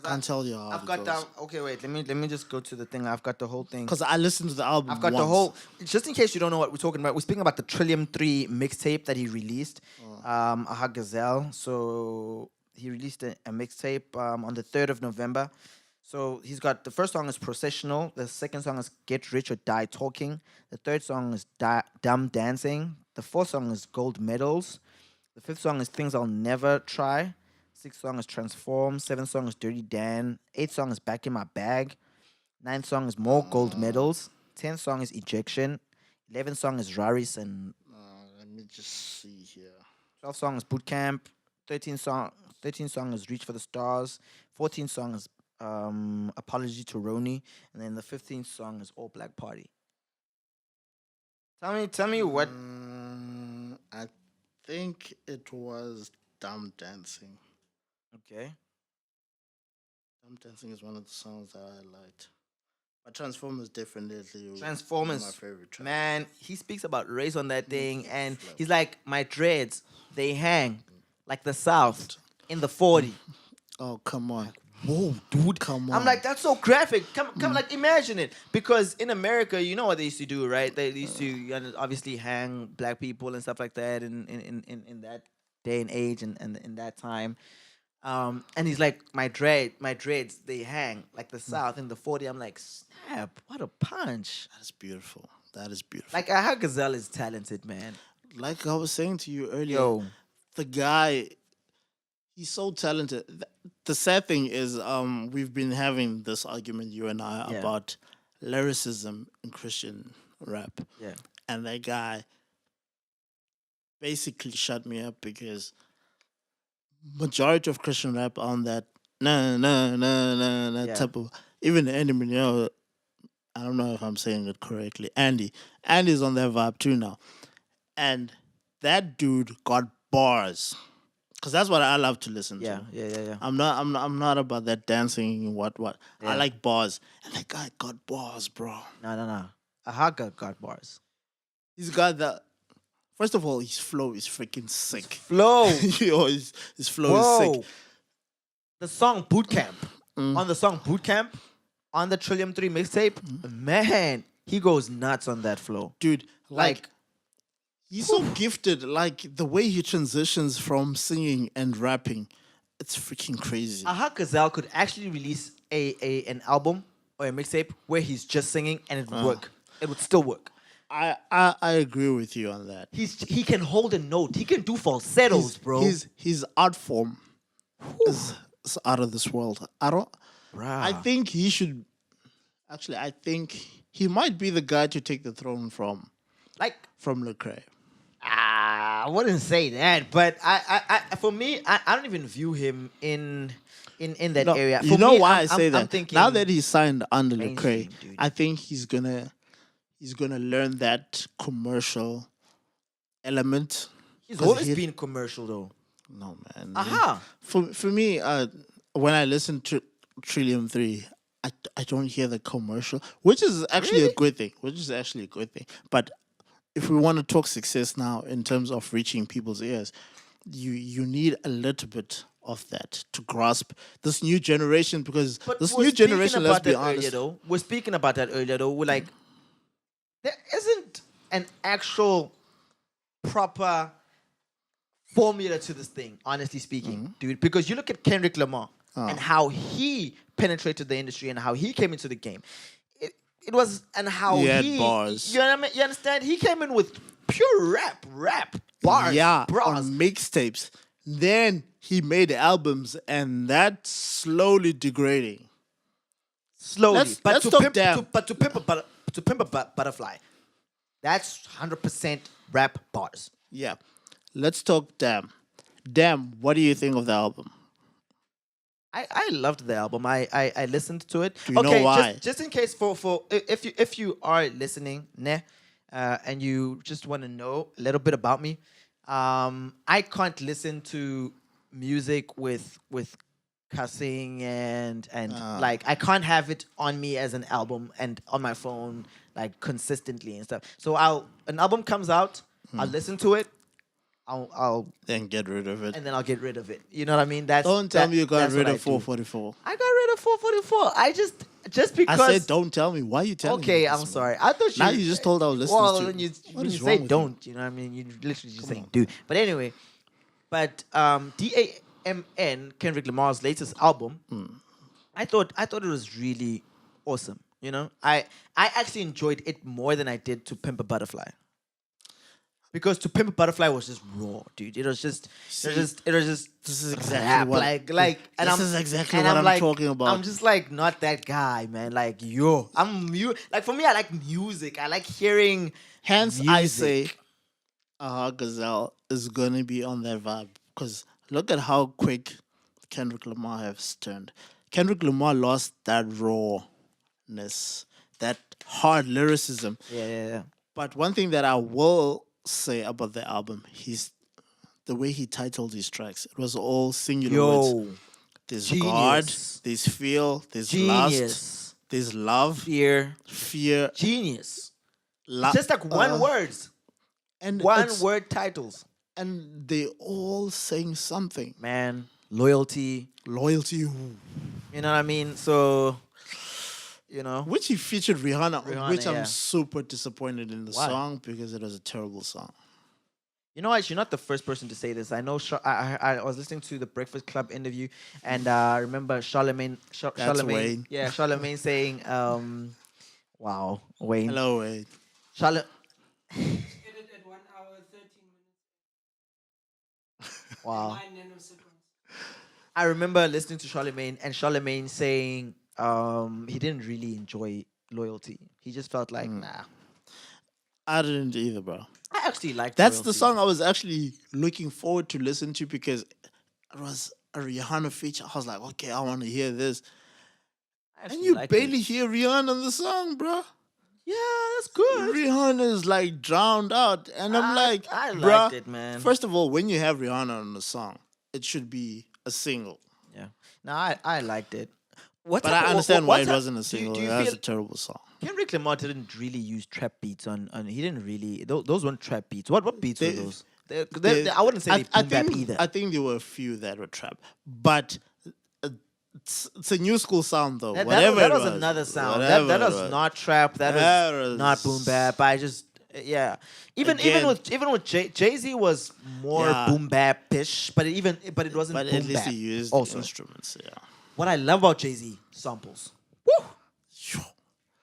can't tell you how I've it got goes. that. Okay, wait. Let me just go to the thing. I've got the whole thing. Because I listened to the album. I've got the once. whole. Just in case you don't know what we're talking about, we're speaking about the Trillium 3 mixtape that he released. Aha Gazelle. So he released a mixtape on the 3rd of November. So he's got the first song is Processional. The second song is Get Rich or Die Talking. The third song is Dumb Dancing. The fourth song is Gold Medals. The fifth song is Things I'll Never Try. Sixth song is Transform. Seventh song is Dirty Dan. Eighth song is Back in My Bag. Ninth song is More Gold Medals. 10th song is Ejection. 11th song is Raris and Let me just see here. 12th song is Boot Camp. 13th song is Reach for the Stars. 14th song is Apology to Roni. And then the 15th song is All Black Party. Tell me what. I think it was Dumb Dancing. Okay. Dumb Dancing is one of the songs that I liked. But Transform is definitely one Transformers, of my favorite tracks. man, he speaks about race on that thing, and he's like, my dreads, they hang like the South in the 40. Oh, come on. Whoa, dude. Come I'm on. like, that's so graphic. Come, like, imagine it. Because in America, you know what they used to do, right? They used to obviously hang black people and stuff like that in that day and age and in that time. And he's like, my dreads, they hang like the South in the 40. I'm like, snap, what a punch. That is beautiful. That is beautiful. Like, Aha Gazelle is talented, man. Like I was saying to you earlier, Yo. the guy, he's so talented. The sad thing is, we've been having this argument, you and I, Yeah. about lyricism in Christian rap, Yeah. and that guy basically shut me up because majority of Christian rap on that Yeah. type of, even Andy, I don't know if I'm saying it correctly. Andy's on that vibe too now, and that dude got bars because that's what I love to listen Yeah. to. Yeah. Yeah. Yeah. I'm not about that dancing. What. I Yeah. like bars, and that guy got bars, bro. No. No. No. Ahaka got bars. He's got that. First of all, his flow is freaking sick. Flow. Yo, his flow is Whoa. sick. The song Bootcamp. Mm. On the song Bootcamp, on the Trillium 3 mixtape, man, he goes nuts on that flow. Dude, like Like, he's so gifted. Like the way he transitions from singing and rapping, it's freaking crazy. Aha Gazelle could actually release an album or a mixtape where he's just singing and it would work. It would still work. I agree with you on that. He can hold a note. He can do falsettos, bro. His art form is out of this world. I Bruh. think he should. Actually, I think he might be the guy to take the throne from Like, Lecrae. I wouldn't say that, but for me, I don't even view him in that No, area. you For know me, why I I'm say that? I'm thinking, Now that he's signed under Lecrae, mainstream, dude. I think he's gonna learn that commercial element. he's 'Cause always he- been commercial though. No man. Aha. For me, when I listen to Trillium 3, I don't hear the commercial, which is actually a good thing. But if we want to talk success now in terms of reaching people's ears, you need a little bit of that to grasp this new generation, because But this we're new speaking generation, about let's be that earlier, honest. though. We're speaking about that earlier, though. We're like, there isn't an actual proper formula to this thing, honestly speaking, Mm-hmm. dude. Because you look at Kendrick Lamar and how he penetrated the industry and how he came into the game. It was, and how He had he, bars. you know what I mean? You understand? He came in with pure rap bars, Yeah, bras. on mixtapes. Then he made albums, and that's slowly degrading. Slowly, Let's- but let's to talk pimp, Damn. to pimp a butterfly, that's 100% rap bars. Yeah. Let's talk Damn. Damn, what do you think of the album? I loved the album. I listened to it. Do you know why? Just in case for if you are listening, and you just want to know a little bit about me, I can't listen to music with cussing and like I can't have it on me as an album and on my phone like consistently and stuff. So an album comes out, I'll listen to it, I'll Then get rid of it. and then I'll get rid of it. You know what I mean? Don't tell me you got that's rid what of I do. 444. I got rid of 444. I just I because. said don't tell me. Why are you telling me? Okay, this, I'm man? sorry. I thought you. Now you just told our listeners Well, to. when you, What when is you wrong say with you? don't, you know what I mean? You literally just saying do. But anyway, DAMN, Kendrick Lamar's latest album, I thought it was really awesome. You know, I actually enjoyed it more than I did To Pimp a Butterfly. Because To Pimp a Butterfly was just raw, dude. It was just, This is exactly rap, what. like, and this I'm is exactly and what I'm like, talking about. I'm just like not that guy, man. Like like for me, I like music. I like hearing. Hence, I say, music. Gazelle is gonna be on that vibe, because look at how quick Kendrick Lamar has turned. Kendrick Lamar lost that rawness, that hard lyricism. Yeah. But one thing that I will say about the album, he's the way he titled his tracks. It was all singular words. Yo, There's genius. God, there's feel, there's lust, genius, there's love, fear, fear, genius. love. Just like one words, and one it's- word titles. and they all saying something. Man, loyalty. Loyalty, You know what I mean? So, you know. which he featured Rihanna, on, Rihanna, which yeah. I'm super disappointed in the Why? song, because it was a terrible song. You know what? You're not the first person to say this. I know. I was listening to the Breakfast Club interview, and I remember Charlemagne. Wayne. Yeah, Charlemagne saying, "Wow, Wayne." Hello, wait. Charlotte. Get it at 1 hour 13 minutes. Wow. My nanoseconds. I remember listening to Charlemagne and Charlemagne saying he didn't really enjoy loyalty. He just felt like, nah. I didn't either, bro. I actually liked That's loyalty. the song I was actually looking forward to listen to because it was a Rihanna feature. I was like, okay, I want to hear this. I And actually you liked barely it. hear Rihanna on the song, bro. Yeah, that's good. Rihanna is like drowned out. And I'm like, I bruh, liked it, man. First of all, when you have Rihanna on the song, it should be a single. Yeah. No, I liked it. What But type I of- understand what why it type- wasn't a single. Do you That's feel a terrible song. Kendrick Lamar didn't really use trap beats on he didn't really those weren't trap beats. What beats were They- those? I wouldn't say they boom bap either. I think there were a few that were trap. But it's a new school sound, though. Whatever that it was another sound. Whatever That it was not trap. That was not boom bap. I just yeah. Even Again. even with Jay Z was more Yeah. boom bap ish, but it wasn't But boom at least bap. he used also, instruments, yeah. what I love about Jay Z samples. Woo!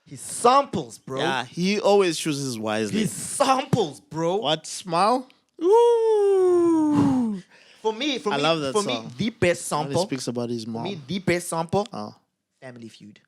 He samples, bro. Yeah, he always chooses wisely. He samples, bro. What smile? Ooh. For me, I love that for song. me, the best When he sample. speaks about his For mom. me, the best sample. Oh. Family Feud.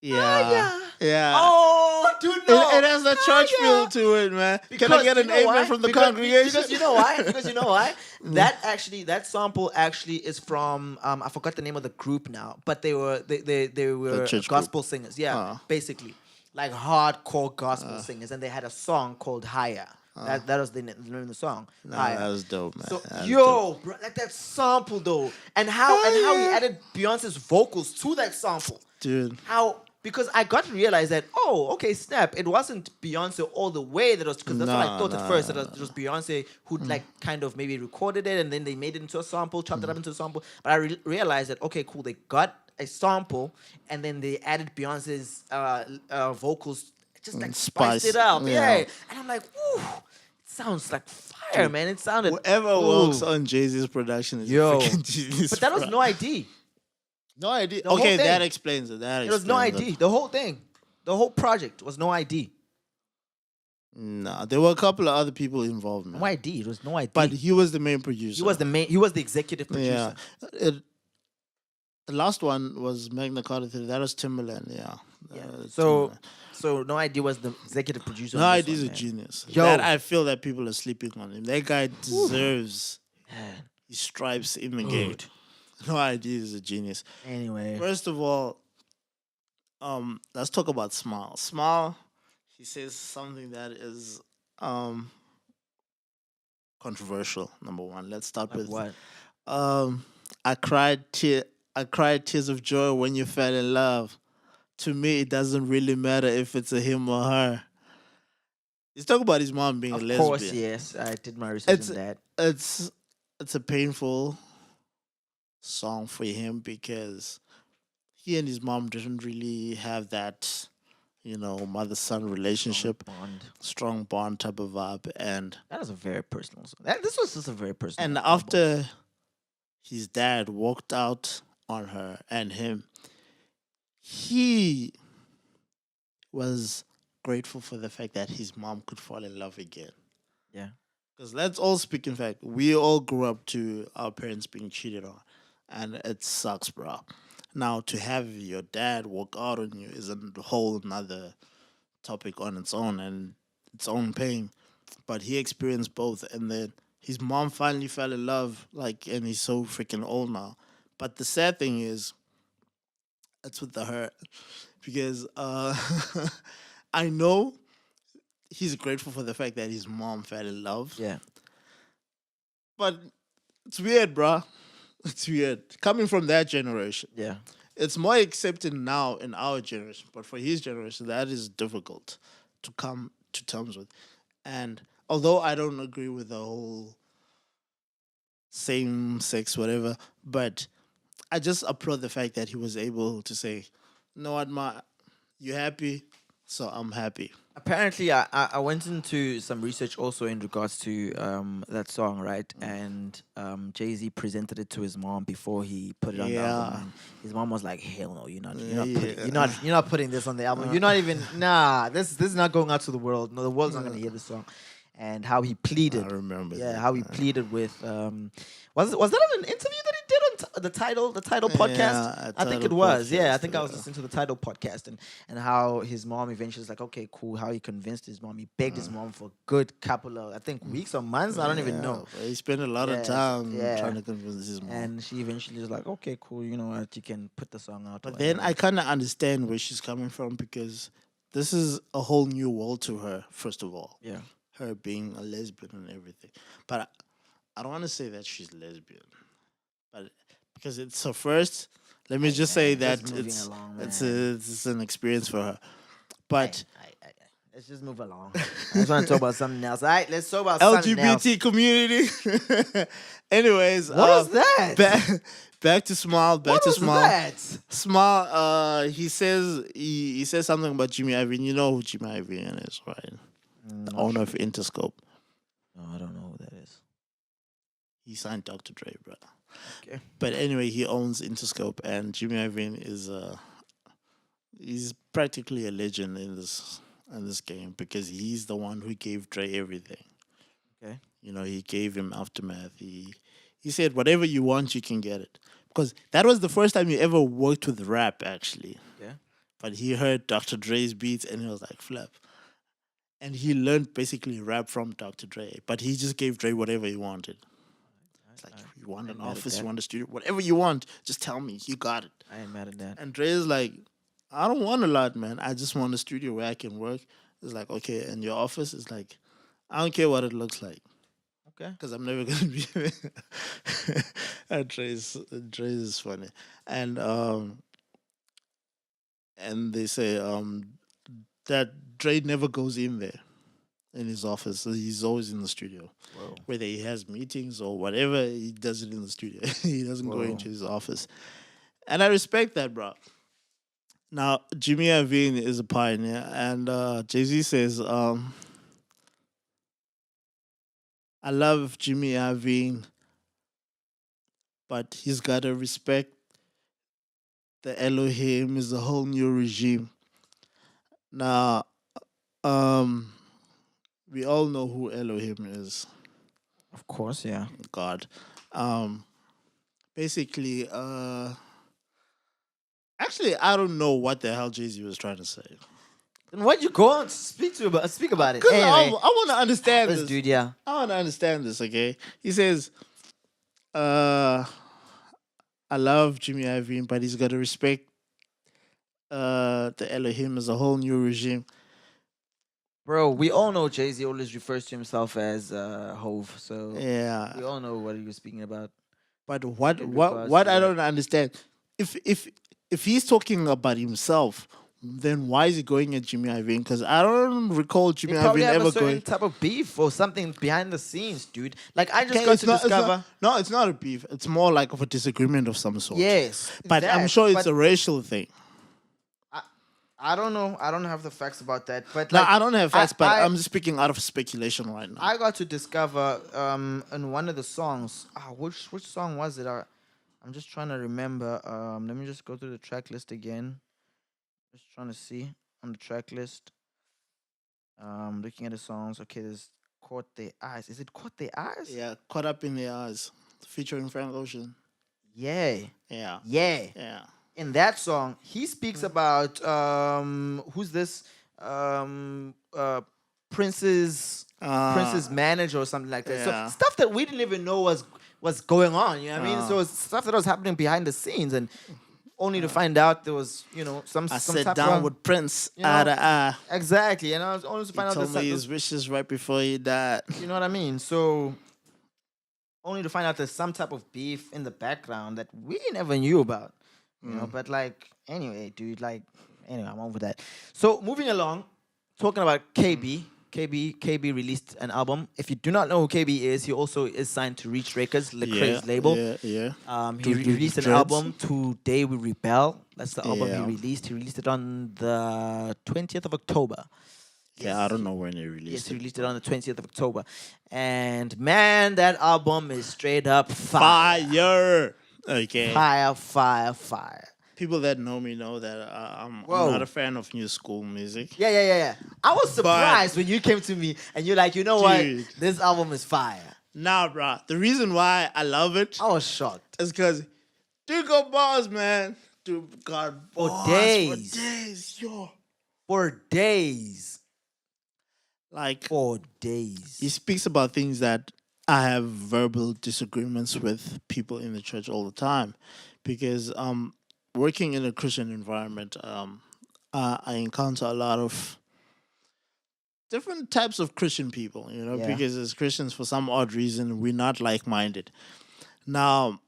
Yeah. Yeah. Oh, dude, no. It has that church feel to it, man. Can I get an amen from the congregation? Because you know why? Because you know why? That sample actually is from I forgot the name of the group now, but they were The church gospel singers. Yeah, Ah. basically like hardcore gospel singers, and they had a song called Higher. That was the name of the song. Nah, Higher. that was dope, man. So That was dope. yo, bro, like that sample though, and how he added Beyonce's vocals to that sample. Dude. How because I got to realize that okay, snap, it wasn't Beyonce all the way that was because that's what I thought at first. That it was Beyonce who like kind of maybe recorded it and then they made it into a sample, chopped it up into a sample. But I realized that okay, cool, they got a sample and then they added Beyonce's vocals, just like spiced it up, yeah. yeah. And I'm like, woo, it sounds like fire, man. It sounded Whoever ooh. works on Jay-Z's production is Yo. freaking genius. But that was bro. no ID. No idea. whole Okay, thing. that explains it. It was no ID. The whole thing, the whole project was no ID. Nah, there were a couple of other people involved, man. No ID. It was no ID. But he was the main producer. he was the main. He was the executive producer. Yeah. The last one was Magna Carta Theory. That was Timberland, yeah. So, Timberland. so no ID was the executive producer. No on this idea is one, a man. genius. Yo. That I feel that people are sleeping on him. That guy deserves Man. his stripes in the game. No idea is a genius. Anyway, First of all, let's talk about Smile. Smile, he says something that is controversial. Number one, let's start like with what? I cried tears of joy when you fell in love. To me, it doesn't really matter if it's a him or her. He's talking about his mom being a Of lesbian. course, yes. I did my research It's on that. it's a painful song for him because he and his mom didn't really have that, mother son relationship, Bond. strong bond type of vibe, and That was a very personal song. This was just a very personal. and album. after his dad walked out on her and him, he was grateful for the fact that his mom could fall in love again. yeah, Because let's all speak in fact. We all grew up to our parents being cheated on. And it sucks, bro. Now, to have your dad walk out on you is a whole nother topic on its own and its own pain. But he experienced both. And then his mom finally fell in love, and he's so freaking old now. But the sad thing is, it's with the hurt. Because I know he's grateful for the fact that his mom fell in love. yeah. But it's weird, bruh. It's weird. Coming from that generation. Yeah. It's more accepted now in our generation. But for his generation, that is difficult to come to terms with. And although I don't agree with the whole same sex, whatever, but I just applaud the fact that he was able to say, "You know what, Ma, you happy? So I'm happy." Apparently, I went into some research also in regards to that song, right? And Jay-Z presented it to his mom before he put it on the album. Yeah. And his mom was like, "Hell no, you're not Yeah. you're not putting this on the album. You're not even this is not going out to the world. No, the world's not gonna hear this song." and how he pleaded. I remember Yeah, that, how he pleaded with. Was that an interview that he did on the title podcast? Yeah, I think it Title was. Yeah, I podcast, think I was yeah. listening to the title podcast and how his mom eventually was like, okay, cool. How he convinced his mom. He begged his mom for a good couple of, I think, weeks or months. I don't even know. But he spent a lot of Yes, time yeah. trying to convince his mom. And she eventually was like, okay, cool. You know what? You can put the song out. But or then whatever. I kind of understand where she's coming from because this is a whole new world to her, first of all. Yeah. Her being a lesbian and everything. But I don't want to say that she's lesbian. But because it's her first, let me just say that just moving it's along, it's, man. it's an experience for her. But Let's just move along. I just want to talk about something else. All right, let's talk about something else. LGBT community. Anyways, What was that? Back to Smile. Back What to was Smile. that? Smile. He says something about Jimmy Iovine. You know who Jimmy Iovine is, right? The owner of Interscope. No, I don't know who that is. He signed Dr. Dre, bro. Okay. But anyway, he owns Interscope, and Jimmy Iovine is he's practically a legend in this game because he's the one who gave Dre everything. Okay. You know, he gave him Aftermath. He said, whatever you want, you can get it. Because that was the first time he ever worked with rap, actually. Yeah. But he heard Dr. Dre's beats and he was like, flap. And he learned basically rap from Dr. Dre. But he just gave Dre whatever he wanted. It's like, you want an office, you want a studio, whatever you want, just tell me. You got it. I ain't mad at that. And Dre is like, I don't want a lot, man. I just want a studio where I can work. It's like, okay, and your office is like, I don't care what it looks like. Okay. Because I'm never gonna be there. And Dre is funny. And they say that Dre never goes in there in his office. So he's always in the studio. Whoa. Whether he has meetings or whatever, he does it in the studio. He doesn't go into his office. And I respect that, bro. Now, Jimmy Iovine is a pioneer, and Jay-Z says, I love Jimmy Iovine, but he's got to respect the Elohim is a whole new regime. Now, we all know who Elohim is. Of course, yeah. God. Basically, actually, I don't know what the hell Jay-Z was trying to say. Then why'd you go on to speak about it? Because Anyway, I want to understand this this. dude, yeah. I want to understand this, okay? He says, I love Jimmy Iovine, but he's got to respect the Elohim as a whole new regime. Bro, we all know Jay-Z always refers to himself as Hove, so Yeah. we all know what he was speaking about. But what In what regards what to I that. don't understand, if he's talking about himself, then why is he going at Jimmy Iovine? Because I don't recall They Jimmy probably Iovine have ever a certain going. type of beef or something behind the scenes, dude. Like, I just Okay, got it's to not- it's discover... not- no, it's not a beef. It's more like of a disagreement of some sort. Yes. But I'm that, sure it's but a racial thing. I don't know. I don't have the facts about that. But No, like, I don't have facts, but I- I'm just speaking out of speculation right now. I got to discover in one of the songs. Which song was it? I'm just trying to remember. Let me just go through the track list again. Just trying to see on the track list. Looking at the songs. Okay, there's Caught Their Eyes. Is it Caught Their Eyes? Yeah, Caught Up in the Eyes, featuring Frank Ocean. Yeah. Yeah, Yeah. yeah. In that song, he speaks about who's this? Prince's manager or something like that. yeah. So stuff that we didn't even know was going on. You know what I mean? So it's stuff that was happening behind the scenes, and only to find out there was some I some sat type down of, with Prince you know, eye to eye. exactly, and I was only to He find out told me there's his wishes right before he died. you know what I mean? So only to find out there's some type of beef in the background that we never knew about. You know, but like anyway, dude, anyway, I'm over that. So moving along, talking about KB released an album. If you do not know who KB is, he also is signed to Reach Records, Lecrae's label. Yeah. He released an Dreads. album, Today We Rebel. That's the album Yeah. he released. He released it on the 20th of October. Yeah, I don't know when he Yes, released he it. released it on the 20th of October. And man, that album is straight up Fire. Okay. Fire. People that know me know that I'm Whoa. not a fan of new school music. Yeah. I was surprised when you came to me and you're like, you know what? Dude. This album is fire. Nah, bruh. The reason why I love it I was shocked. is because dude got bars, man. Dude got For bars days. For days, yo. For days. Like, For he days. speaks about things that I have verbal disagreements with people in the church all the time, because working in a Christian environment, I encounter a lot of different types of Christian people, Yeah. because as Christians, for some odd reason, we're not like-minded. Now,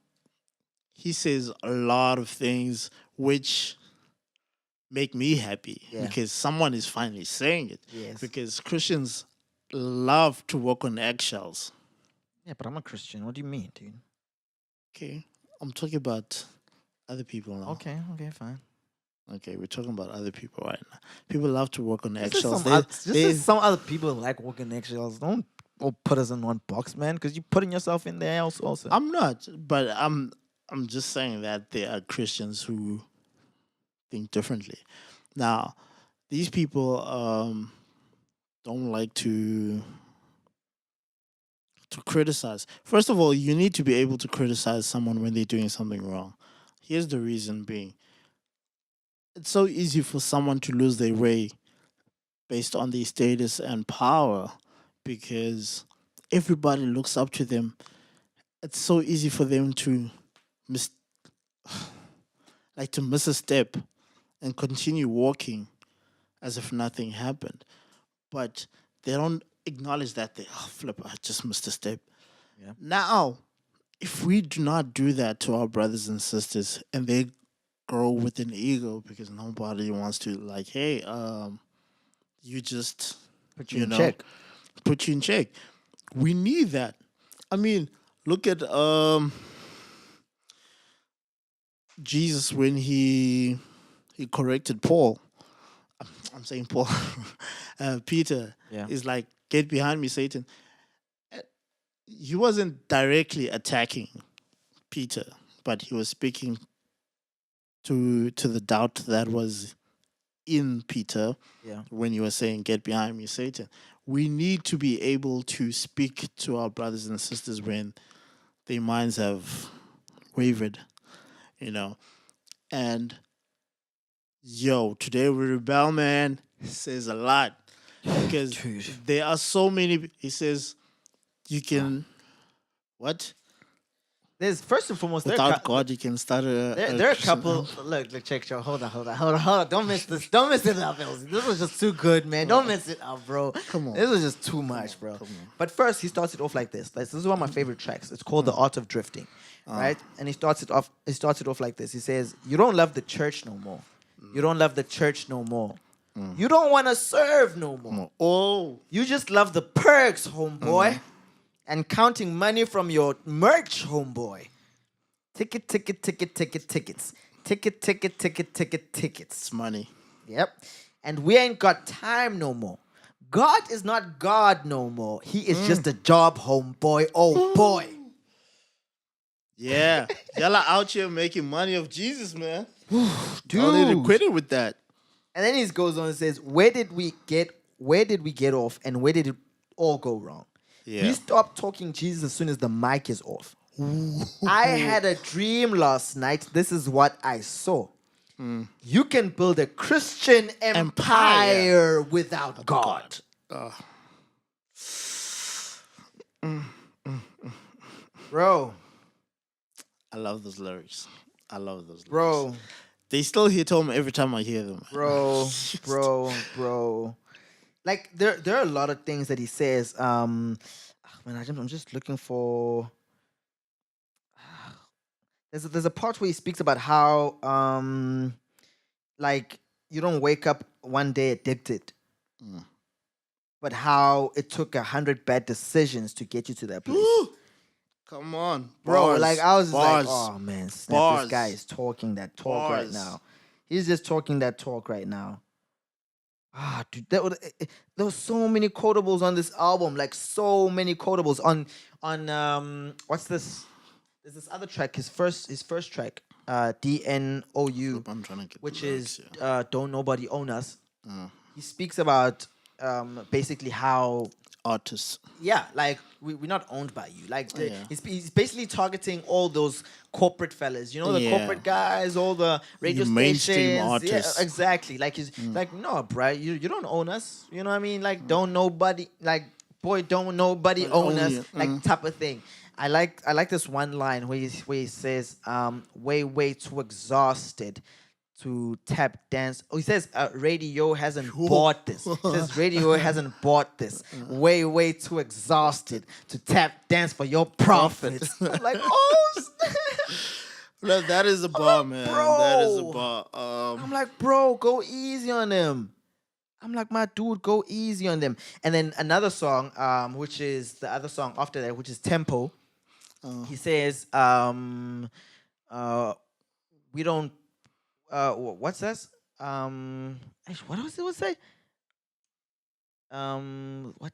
he says a lot of things which make me happy Yeah. because someone is finally saying it. Yes. Because Christians love to walk on eggshells. Yeah, but I'm a Christian. What do you mean, dude? Okay, I'm talking about other people now. Okay, fine. Okay, we're talking about other people right now. People love to walk on Just eggshells. some other people like walking eggshells. Don't all put us in one box, man, because you're putting yourself in there also. I'm not, but I'm just saying that there are Christians who think differently. Now, these people don't like to criticize. First of all, you need to be able to criticize someone when they're doing something wrong. Here's the reason being. It's so easy for someone to lose their way based on their status and power because everybody looks up to them. It's so easy for them to miss a step and continue walking as if nothing happened. But they don't acknowledge that I just missed a step. Yeah. Now, if we do not do that to our brothers and sisters and they grow with an ego because nobody wants to hey, you just Put you in check. Put you in check. We need that. I mean, look at Jesus when he corrected Paul. I'm saying Paul. Peter Yeah. is like, get behind me, Satan. He wasn't directly attacking Peter, but he was speaking to the doubt that was in Peter Yeah. when you were saying, get behind me, Satan. We need to be able to speak to our brothers and sisters when their minds have wavered, And today we rebel, man, says a lot. Because Dude. there are so many, he says, you can, what? There's first and foremost Without God, you can start there are a Christian couple. home. Look, check. Hold on. Don't miss this. Don't miss it up, L-Zee. This was just too good, man. Don't mess it up, bro. Come on. This was just too much, bro. But first, he starts it off like this. This is one of my favorite tracks. It's called "The Art of Drifting," right? And he starts it off. Like this. He says, "You don't love the church no more. You don't love the church no more. You don't want to serve no more. Oh, You just love the perks, homeboy, and counting money from your merch, homeboy. Tickets. Tickets. it's money. Yep. And we ain't got time no more. God is not God no more. He is just a job, homeboy. Oh, boy. Yeah. Y'all are out here making money of Jesus, man. Dude. Y'all need to quit it with that. And then he goes on and says, where did we get off and where did it all go wrong? Yeah. We stopped talking Jesus as soon as the mic is off. I had a dream last night. This is what I saw. You can build a Christian empire without God. Bro, I love those lyrics. bro, They still hit home every time I hear them. bro. Like there are a lot of things that he says. Man, I'm just looking for. There's a part where he speaks about how like you don't wake up one day addicted, but how it took 100 bad decisions to get you to that place. Come on, Bro, bars, like I was just like, bars. oh man, snap, Bars. this guy is talking that talk right Bars. now. He's just talking that talk right now. Dude, there were so many quotables on this album, like so many quotables on what's this? There's this other track, his first track. DNOU, I'm trying to get which the lyrics is here. Don't Nobody Own Us. He speaks about basically how, Artists. yeah, like we're not owned by you. Like Yeah. he's basically targeting all those corporate fellas, you know, the Yeah. corporate guys, all the radio Your mainstream stations. artists. Yeah, exactly. Like he's like, no, bruh, you don't own us. You know what I mean? Like, don't nobody, like, boy, don't nobody But own own us, you. like type of thing. I like this one line where he says, way too exhausted to tap dance. Oh, he says radio hasn't bought this. He says radio hasn't bought this. Way too exhausted to tap dance for your profits. I'm like, oh, That is a bar, man. That is a bro. bar. I'm like, bro, go easy on them. I'm like, my dude, go easy on them. And then another song, which is the other song after that, which is Tempo. He says, we don't. What's this? What was it? Would say? What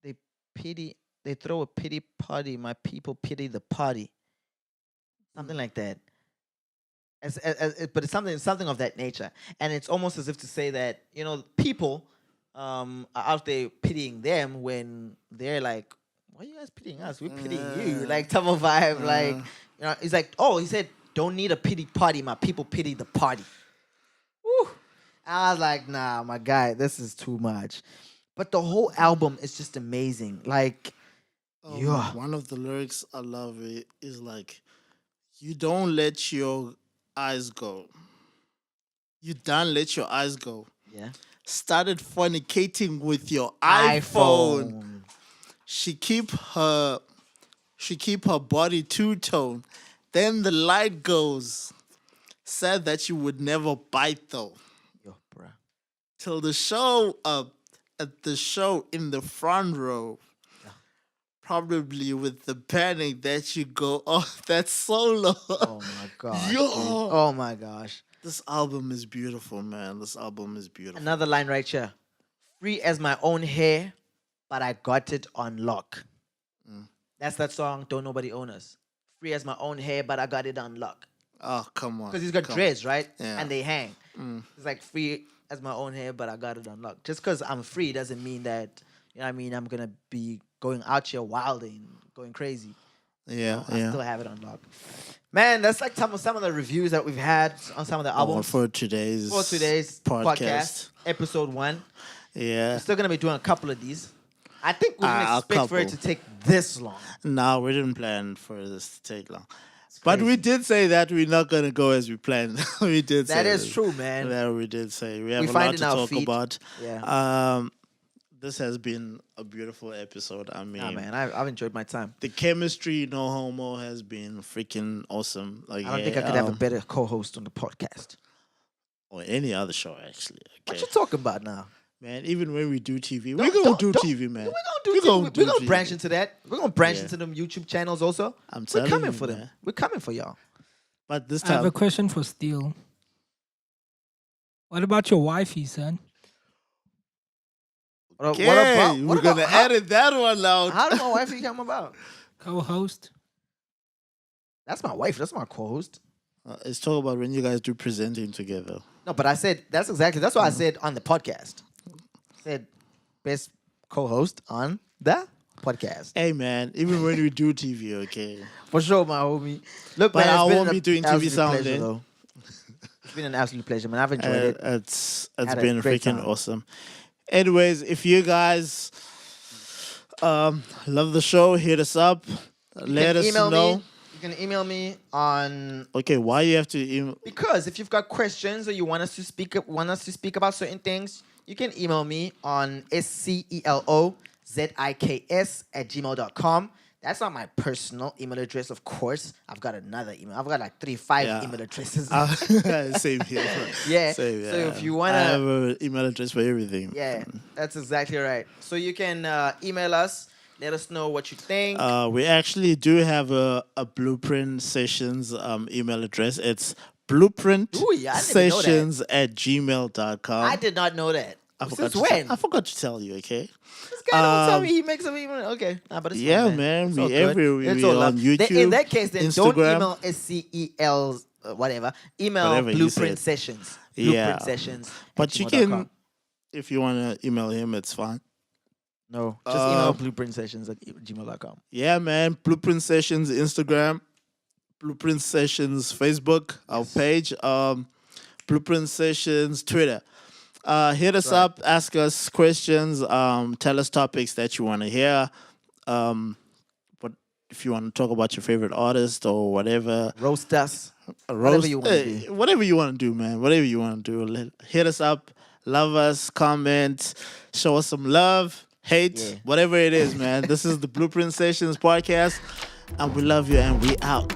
they pity? They throw a pity party. My people pity the party. Something like that. But it's something of that nature, and it's almost as if to say that, you know, people are out there pitying them when they're like, why are you guys pitying us? We're pitying you, like type of vibe. Like, you know, he's like, oh, he said, don't need a pity party. My people pity the party. Woo. I was like, nah, my guy, this is too much. But the whole album is just amazing. Like, yeah. One of the lyrics I love is like, you don't let your eyes go. You don't let your eyes go. Yeah. Started fornicating with your iPhone. She keep her body two-tone. Then the light goes. Said that you would never bite though. Yo, bruh. Till the show at the show in the front row. Probably with the panic that you go, oh, that's solo. Oh my gosh. Yo. dude. Oh my gosh. This album is beautiful, man. This album is beautiful. Another line right here. Free as my own hair, but I got it on lock. That's that song, Don't Nobody Own Us. Free as my own hair, but I got it on lock. Oh, come on. Because he's got dreads, right? Yeah. And they hang. It's like, free as my own hair, but I got it on lock. Just because I'm free doesn't mean that, you know what I mean, I'm going to be going out here wilding, going crazy. Yeah, I yeah. still have it on lock. Man, that's like some of the reviews that we've had on some of the albums. For today's podcast, episode 1. Yeah. We're still going to be doing a couple of these. I think we didn't A expect for it couple. to take this long. No, we didn't plan for this to take long. But we did say that we're not going to go as we planned. We did say That is true, man. That we did say. We have a find lot in to our talk feet. about. Yeah. This has been a beautiful episode. I mean, Nah, man, I've enjoyed my time. the chemistry, no homo, has been freaking awesome. Like, I don't think I could have a better co-host on the podcast. or any other show, actually. What Okay. you talking about now? Man, even when we do TV, we're going to do TV, man. We're gonna TV. branch into that. We're gonna branch Yeah. into them YouTube channels also. I'm We're telling coming you, for them. man. We're coming for y'all. But this I have time, a question for Steel. What about your wifey, son? okay, what we're about- going to how- edit that one out. How did my wife come about? Co-host? That's my wife. That's my co-host. Let's talk about when you guys do presenting together. No, but I said that's what I said on the podcast. I said best co-host on the podcast. Hey, man, even when we do TV, okay? For sure, my homie. Look, But man, I it's been won't an be doing TV absolute sound pleasure, then. though. It's been an absolute pleasure, man. I've enjoyed it. It's Had a been great freaking time. awesome. Anyways, if you guys love the show, hit us up. Let us email know. me. You can email me on, Okay, why you have to email? because if you've got questions or you want us to speak about certain things, you can email me on SCELOZIKS@gmail.com. That's not my personal email address, of course. I've got another email. I've got like 5 Yeah. email addresses. Same here. Yeah. Same, So if you wanna- I have an email address for everything. Yeah, that's exactly right. So you can email us. Let us know what you think. We actually do have a Blueprint Sessions email address. It's blueprintsessions@gmail.com. I did not know that. Since to when? I forgot to tell you, okay? This guy don't tell me he makes a email. Okay. Nah, but it's Yeah, fine, man. It's We all good. everywhere. It's We all on love. In YouTube, that case, then don't Instagram. email SCEL whatever. Email Whatever you blueprint said. sessions. Yeah. Blueprint sessions. But you can, if you want to email him, it's fine. No, just email blueprint sessions at gmail.com. Yeah, man. Blueprint Sessions, Instagram. Blueprint Sessions, Facebook, our page. Blueprint Sessions, Twitter. Hit us up, ask us questions, tell us topics that you want to hear. But if you want to talk about your favorite artist or whatever, Roast us. whatever you wanna do. whatever you want to do, man. Whatever you want to do, hit us up, love us, comment, show us some love, hate, whatever it is, man. This is the Blueprint Sessions podcast, and we love you, and we out.